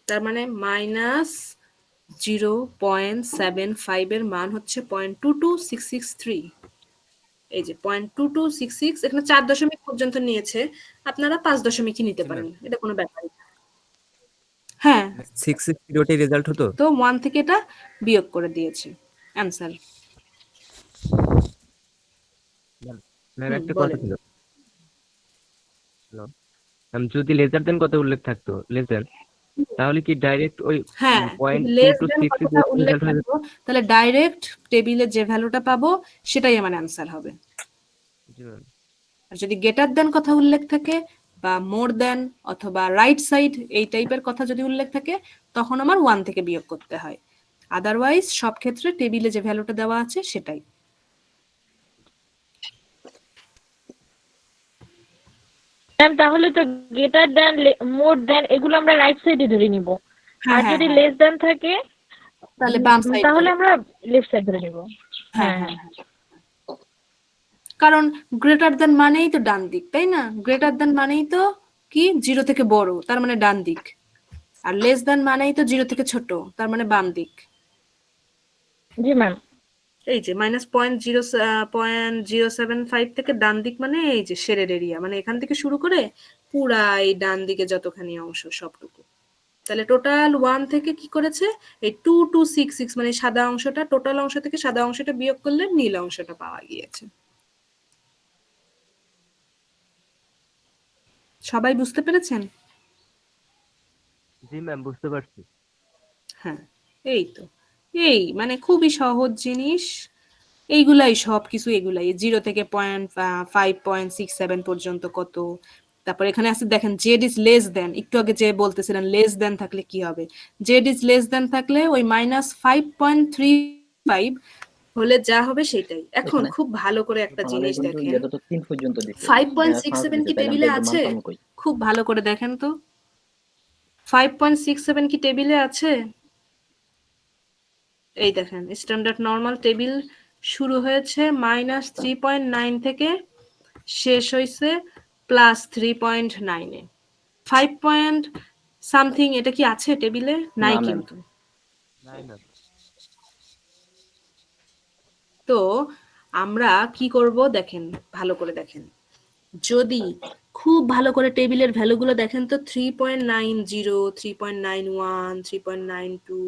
[SPEAKER 1] তার মানে -0.75 এর মান হচ্ছে 0.22663। এই যে 0.2266, এখানে 4 দশমিক পর্যন্ত নিয়েছে, আপনারা 5 দশমিকই নিতে পারেন, এটা কোনো ব্যাপারই না। হ্যাঁ,
[SPEAKER 5] 660 ওটাই রেজাল্ট হতো।
[SPEAKER 1] তো 1 থেকে এটা বিয়োগ করে দিয়েছে অ্যান্সার।
[SPEAKER 5] ম্যাম একটা কথা
[SPEAKER 1] বলেন।
[SPEAKER 5] ছিল। হ্যালো ম্যাম, যদি লেজার দেন কথা উল্লেখ থাকতো, লেজার, তাহলে কি ডাইরেক্ট ওই
[SPEAKER 1] হ্যাঁ,
[SPEAKER 5] পয়েন্ট টু
[SPEAKER 1] লেস
[SPEAKER 5] টু
[SPEAKER 1] দেন
[SPEAKER 5] সিক্স
[SPEAKER 1] কথাটা উল্লেখ
[SPEAKER 5] রেজাল্ট হয়ে যেত?
[SPEAKER 1] থাকতো, তাহলে ডাইরেক্ট টেবিলে যে ভ্যালুটা পাবো সেটাই আমার অ্যান্সার হবে।
[SPEAKER 5] জি ম্যাম।
[SPEAKER 1] আর যদি গ্রেটার দেন কথা উল্লেখ থাকে, বা মোর দেন অথবা রাইট সাইড এই টাইপের কথা যদি উল্লেখ থাকে, তখন আমার 1 থেকে বিয়োগ করতে হয়। আদারওয়াইজ সব ক্ষেত্রে টেবিলে যে ভ্যালুটা দেওয়া আছে সেটাই।
[SPEAKER 8] ম্যাম তাহলে তো গ্রেটার দ্যান, মোর দ্যান এগুলো আমরা রাইট সাইডে ধরে নিব,
[SPEAKER 1] হ্যাঁ
[SPEAKER 8] আর
[SPEAKER 1] হ্যাঁ
[SPEAKER 8] যদি
[SPEAKER 1] হ্যাঁ,
[SPEAKER 8] লেস দ্যান থাকে
[SPEAKER 1] তাহলে বাম সাইড
[SPEAKER 8] তাহলে
[SPEAKER 1] ধরে।
[SPEAKER 8] আমরা লেফট সাইড ধরে নিব।
[SPEAKER 1] হ্যাঁ
[SPEAKER 8] হ্যাঁ
[SPEAKER 1] হ্যাঁ
[SPEAKER 8] হ্যাঁ
[SPEAKER 1] হ্যাঁ, কারণ গ্রেটার দেন মানেই তো ডান দিক, তাই না? গ্রেটার দেন মানেই তো কি, 0 থেকে বড়, তার মানে ডান দিক। আর লেস দেন মানেই তো 0 থেকে ছোট, তার মানে বাম দিক।
[SPEAKER 8] জি ম্যাম।
[SPEAKER 1] এই যে -0.075 থেকে ডান দিক মানে এই যে শেডেড এরিয়া, মানে এখান থেকে শুরু করে পুরা এই ডান দিকে যতখানি অংশ সবটুকু। তাহলে টোটাল 1 থেকে কি করেছে, এই 2266 মানে সাদা অংশটা, টোটাল অংশ থেকে সাদা অংশটা বিয়োগ করলে নীল অংশটা পাওয়া গিয়েছে। সবাই বুঝতে পেরেছেন?
[SPEAKER 5] জি ম্যাম, বুঝতে পারছি।
[SPEAKER 1] হ্যাঁ, এই তো, এই মানে খুবই সহজ জিনিস। এইগুলাই সবকিছু, এগুলাই 0 থেকে 5.67 পর্যন্ত কত। তারপর এখানে আছে দেখেন, জেড ইজ লেস দেন, একটু আগে যে বলতেছিলেন লেস দেন থাকলে কি হবে, জেড ইজ লেস দেন থাকলে ওই -5.35 হলে যা হবে সেটাই। এখন
[SPEAKER 3] এখানে
[SPEAKER 1] খুব ভালো করে একটা
[SPEAKER 3] আমাদের
[SPEAKER 1] জিনিস
[SPEAKER 3] কিন্তু
[SPEAKER 1] দেখেন,
[SPEAKER 3] ইয়েটা তো 3 পর্যন্ত দিছে,
[SPEAKER 1] 5.67
[SPEAKER 3] দিছে,
[SPEAKER 1] কি
[SPEAKER 3] তাহলে আমরা
[SPEAKER 1] টেবিলে
[SPEAKER 3] এর মান
[SPEAKER 1] আছে?
[SPEAKER 3] পাবো কই?
[SPEAKER 1] খুব ভালো করে দেখেন তো, 5.67 কি টেবিলে আছে? এই দেখেন, স্ট্যান্ডার্ড নরমাল টেবিল শুরু হয়েছে -3.9 থেকে, শেষ হয়েছে +3.9 এ। 5 পয়েন্ট সামথিং এটা কি আছে টেবিলে? নাই
[SPEAKER 3] না ম্যাম।
[SPEAKER 1] কিন্তু।
[SPEAKER 5] নাই ম্যাম।
[SPEAKER 1] তো আমরা কি করব দেখেন, ভালো করে দেখেন, যদি খুব ভালো করে টেবিলের ভ্যালুগুলো দেখেন তো 3.90, 3.91, 3.92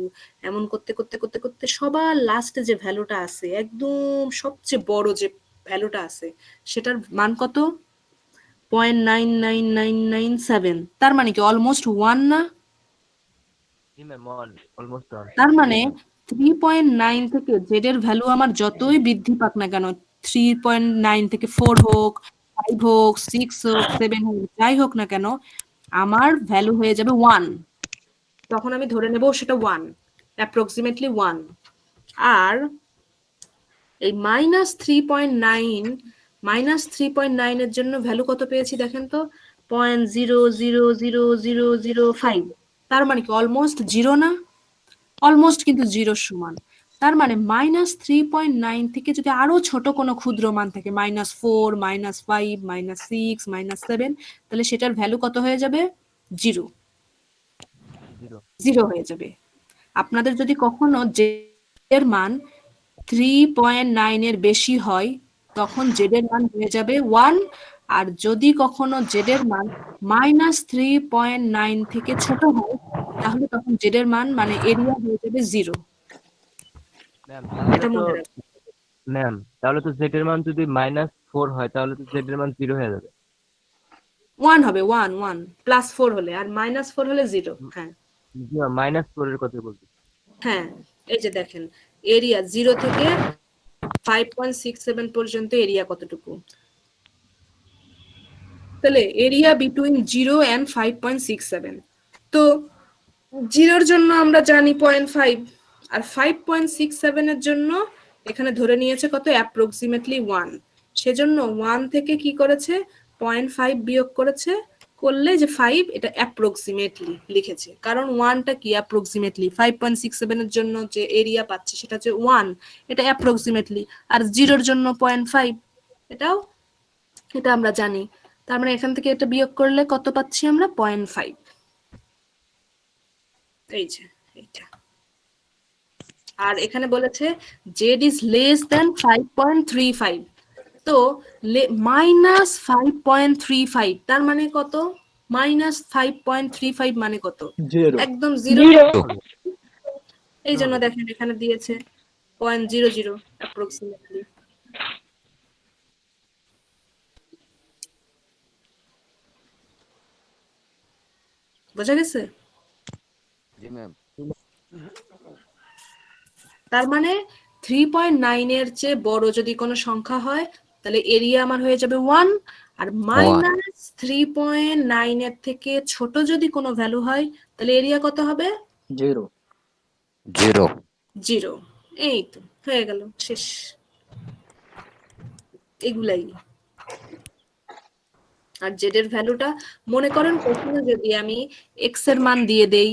[SPEAKER 1] এমন করতে করতে করতে করতে সবার লাস্টে যে ভ্যালুটা আছে, একদম সবচেয়ে বড় যে ভ্যালুটা আছে, সেটার মান কত? 0.99997। তার মানে কি অলমোস্ট 1 না?
[SPEAKER 5] জি ম্যাম, অলমোস্ট অন।
[SPEAKER 1] তার মানে 3.9 থেকে জেড এর ভ্যালু আমার যতই বৃদ্ধি পাক না কেন, 3.9 থেকে 4 হোক, 5 হোক, 6 হোক, 7 হোক, যাই হোক না কেন, আমার ভ্যালু হয়ে যাবে 1। তখন আমি ধরে নেব সেটা 1, অ্যাপ্রক্সিমেটলি 1। আর এই -3.9 এর জন্য ভ্যালু কত পেয়েছি দেখেন তো, 0.000005। তার মানে কি অলমোস্ট 0 না? অলমোস্ট কিন্তু 0 সমান। তার মানে -3.9 থেকে যদি আরো ছোট কোনো ক্ষুদ্র মান থাকে, -4, -5, -6, -7, তাহলে সেটার ভ্যালু কত হয়ে যাবে? 0। 0 হয়ে যাবে। আপনাদের যদি কখনো জেড এর মান 3.9 এর বেশি হয়, তখন জেড এর মান হয়ে যাবে 1। আর যদি কখনো জেড এর মান -3.9 থেকে ছোট হয়, তাহলে তখন জেড এর মান মানে এরিয়া হয়ে যাবে 0।
[SPEAKER 5] ম্যাম তাহলে
[SPEAKER 1] এটা
[SPEAKER 5] তো
[SPEAKER 1] মনে রাখবেন।
[SPEAKER 5] ম্যাম তাহলে তো জেড এর মান যদি -4 হয় তাহলে তো জেড এর মান 0 হয়ে যাবে।
[SPEAKER 1] 1 হবে, 1 +4 হলে, আর -4 হলে 0। হ্যাঁ
[SPEAKER 5] জি ম্যাম, -4 এর কথা বলছি।
[SPEAKER 1] হ্যাঁ, এই যে দেখেন, এরিয়া 0 থেকে 5.67 পর্যন্ত এরিয়া কতটুকু? তাহলে এরিয়া বিটুইন 0 এন্ড 5.67। তো 0 এর জন্য আমরা জানি 0.5, আর 5.67 এর জন্য এখানে ধরে নিয়েছে কত, অ্যাপ্রক্সিমেটলি 1। সেজন্য 1 থেকে কি করেছে, 0.5 বিয়োগ করেছে, করলে যে 5, এটা অ্যাপ্রক্সিমেটলি লিখেছে, কারণ 1টা কি অ্যাপ্রক্সিমেটলি, 5.67 এর জন্য যে এরিয়া পাচ্ছে সেটা হচ্ছে 1, এটা অ্যাপ্রক্সিমেটলি। আর 0 এর জন্য 0.5, এটাও, এটা আমরা জানি। তার মানে এখান থেকে এটা বিয়োগ করলে কত পাচ্ছি আমরা? 0.5। এই যে এইটা। আর এখানে বলেছে জেড ইজ লেস দেন 5.35, তো -5.35 তার মানে কত? -5.35 মানে কত?
[SPEAKER 3] 0।
[SPEAKER 1] একদম 0।
[SPEAKER 8] 0।
[SPEAKER 1] এই জন্য দেখেন এখানে দিয়েছে 0.00 অ্যাপ্রক্সিমেটলি। বোঝা গেছে?
[SPEAKER 7] জি ম্যাম।
[SPEAKER 1] তার মানে 3.9 এর চেয়ে বড় যদি কোনো সংখ্যা হয়, তাহলে এরিয়া আমার হয়ে যাবে 1। আর -3.9 এর থেকে ছোট যদি কোনো ভ্যালু হয়, তাহলে এরিয়া কত হবে?
[SPEAKER 3] 0।
[SPEAKER 1] 0। এই তো হয়ে গেল, শেষ। এগুলাই। আর জেড এর ভ্যালুটা মনে করেন প্রথমে যদি আমি এক্স এর মান দিয়ে দেই,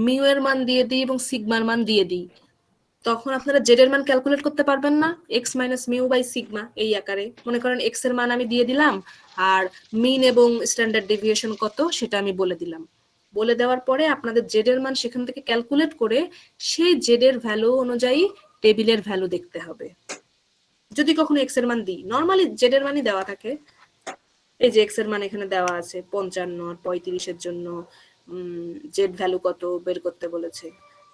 [SPEAKER 1] মিউ এর মান দিয়ে দিই এবং সিগমার মান দিয়ে দিই, তখন আপনারা জেড এর মান ক্যালকুলেট করতে পারবেন না। X minus mu by sigma এই আকারে মনে করেন এক্স এর মান আমি দিয়ে দিলাম আর মিন এবং স্ট্যান্ডার্ড ডেভিয়েশন কত সেটা আমি বলে দিলাম। বলে দেওয়ার পরে আপনাদের জেড এর মান সেখান থেকে ক্যালকুলেট করে সেই জেড এর ভ্যালু অনুযায়ী টেবিলের ভ্যালু দেখতে হবে। যদি কখনো এক্স এর মান দিই, নর্মালি জেড এর মানই দেওয়া থাকে। এই যে এক্স এর মান এখানে দেওয়া আছে 55 আর 35 জন্য জেড ভ্যালু কত বের করতে বলেছে।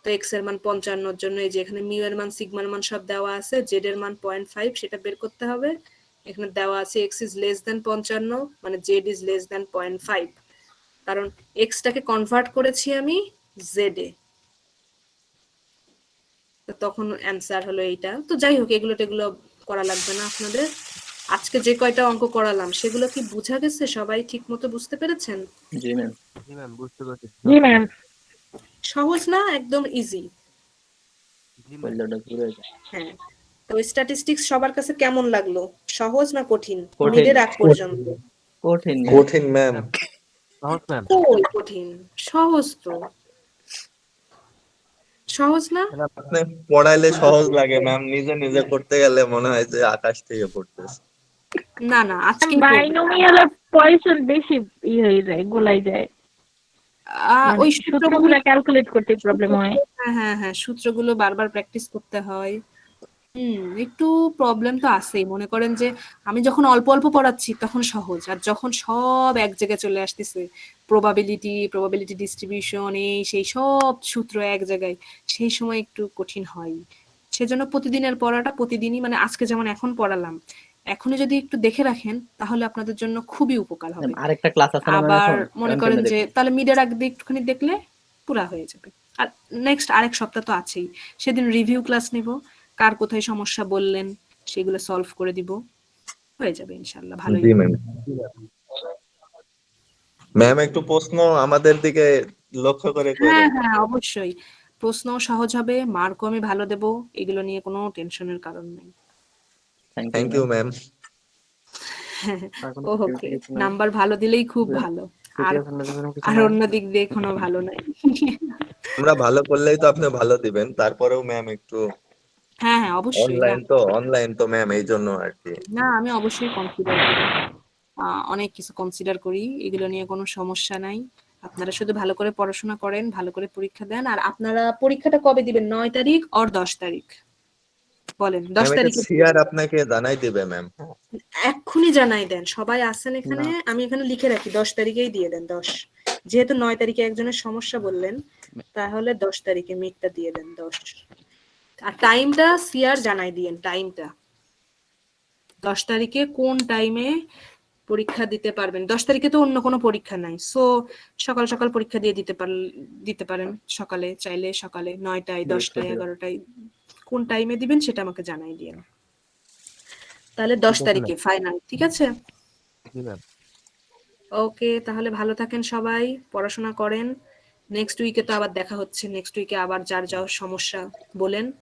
[SPEAKER 1] তো এক্স এর মান 55 জন্য এই যে এখানে মিউ এর মান সিগমার মান সব দেওয়া আছে, জেড এর মান 0.5 সেটা বের করতে হবে। এখানে দেওয়া আছে এক্স ইজ লেস দেন 55 মানে জেড ইজ লেস দেন 0.5, কারণ এক্সটাকে কনভার্ট করেছি আমি জেড এ, তো তখন অ্যান্সার হলো এইটা। তো যাই হোক এগুলো টেগুলো করা লাগবে না আপনাদের। আজকে যে কয়টা অঙ্ক করালাম সেগুলো কি বোঝা গেছে? সবাই ঠিক মতো বুঝতে পেরেছেন?
[SPEAKER 3] জি ম্যাম।
[SPEAKER 5] জি ম্যাম, বুঝতে পারছি।
[SPEAKER 8] জি ম্যাম।
[SPEAKER 1] সহজ না? একদম ইজি।
[SPEAKER 5] জি ম্যাম।
[SPEAKER 3] বললেটা পুরো
[SPEAKER 1] হ্যাঁ, তো স্ট্যাটিস্টিক্স সবার কাছে কেমন লাগলো? সহজ না কঠিন?
[SPEAKER 3] কঠিন।
[SPEAKER 1] মিডের আগ পর্যন্ত
[SPEAKER 3] কঠিন ম্যাম।
[SPEAKER 4] কঠিন ম্যাম।
[SPEAKER 5] সহজ ম্যাম।
[SPEAKER 1] কই কঠিন? সহজ তো। সহজ না?
[SPEAKER 4] আপনি পড়াইলে সহজ লাগে ম্যাম, নিজে নিজে করতে গেলে মনে হয় যে আকাশ থেকে পড়তেছে।
[SPEAKER 1] না না, আজকেই করবো।
[SPEAKER 8] বাইনোমিয়াল আর পয়সন বেশি হয়ে যায়, গোলাই যায়। মানে
[SPEAKER 1] ওই
[SPEAKER 8] সূত্রগুলো ক্যালকুলেট করতে প্রবলেম হয়।
[SPEAKER 1] হ্যাঁ হ্যাঁ হ্যাঁ, সূত্রগুলো বারবার প্র্যাকটিস করতে হয়। একটু প্রবলেম তো আছেই। মনে করেন যে আমি যখন অল্প অল্প পড়াচ্ছি তখন সহজ, আর যখন সব এক জায়গায় চলে আসতেছে, প্রবাবিলিটি ডিস্ট্রিবিউশন এই সেই সব সূত্র এক জায়গায়, সেই সময় একটু কঠিন হয়। সেজন্য প্রতিদিনের পড়াটা প্রতিদিনই, মানে আজকে যেমন এখন পড়ালাম, এখনই যদি একটু দেখে রাখেন তাহলে আপনাদের জন্য খুবই উপকার হবে।
[SPEAKER 3] আরেকটা ক্লাস আছে না ম্যাম
[SPEAKER 1] আবার
[SPEAKER 3] এখন?
[SPEAKER 1] মনে করেন যে তাহলে মিডের আগে একটুখানি দেখলে পুরা হয়ে যাবে। আর নেক্সট আরেক সপ্তাহ তো আছেই, সেদিন রিভিউ ক্লাস নিব, কার কোথায় সমস্যা বললেন সেগুলো সলভ করে দিব, হয়ে যাবে ইনশাআল্লাহ, ভালোই
[SPEAKER 4] জি
[SPEAKER 1] হবে।
[SPEAKER 4] ম্যাম। ম্যাম একটু প্রশ্ন আমাদের দিকে লক্ষ্য করে
[SPEAKER 1] হ্যাঁ
[SPEAKER 4] করেন।
[SPEAKER 1] হ্যাঁ অবশ্যই, প্রশ্ন সহজ হবে, মার্কও আমি ভালো দেব, এগুলো নিয়ে কোনো টেনশনের কারণ নেই।
[SPEAKER 4] Thank you ma'am.
[SPEAKER 1] Okay, number ভালো দিলেই খুব ভালো, আর আর অন্য দিক দিয়ে কোনো ভালো নাই।
[SPEAKER 4] আমরা ভালো করলেই তো আপনি ভালো দিবেন, তারপরেও ম্যাম একটু
[SPEAKER 1] হ্যাঁ হ্যাঁ অবশ্যই, না
[SPEAKER 4] অনলাইন তো ম্যাম এই জন্য আর কি।
[SPEAKER 1] না আমি অবশ্যই কনসিডার করি, অনেক কিছু কনসিডার করি, এগুলো নিয়ে কোনো সমস্যা নাই। আপনারা শুধু ভালো করে পড়াশোনা করেন, ভালো করে পরীক্ষা দেন। আর আপনারা পরীক্ষাটা কবে দিবেন? 9 তারিখ আর 10 তারিখ? বলেন 10
[SPEAKER 4] ম্যাম এটা
[SPEAKER 1] তারিখে
[SPEAKER 4] সিআর আপনাকে জানাই দিবে ম্যাম।
[SPEAKER 1] এক্ষুনি জানাই দেন, সবাই আছেন এখানে, আমি এখানে লিখে রাখি 10 তারিখেই দিয়ে দেন। 10, যেহেতু 9 তারিখে একজনের সমস্যা বললেন, তাহলে 10 তারিখে মিটটা দিয়ে দেন 10। আর টাইমটা সিআর জানাই দিয়েন, টাইমটা 10 তারিখে কোন টাইমে পরীক্ষা দিতে পারবেন। 10 তারিখে তো অন্য কোনো পরীক্ষা নাই, সো সকাল সকাল পরীক্ষা দিয়ে দিতে পারেন। সকালে চাইলে সকালে 9টায় 10টায় 11টায় কোন টাইমে দিবেন সেটা আমাকে জানাই দিয়েন। তাহলে 10 তারিখে ফাইনাল, ঠিক আছে?
[SPEAKER 5] জি ম্যাম।
[SPEAKER 1] ওকে, তাহলে ভালো থাকেন সবাই, পড়াশোনা করেন। নেক্সট উইকে তো আবার দেখা হচ্ছে, নেক্সট উইকে আবার যার যা সমস্যা বলেন।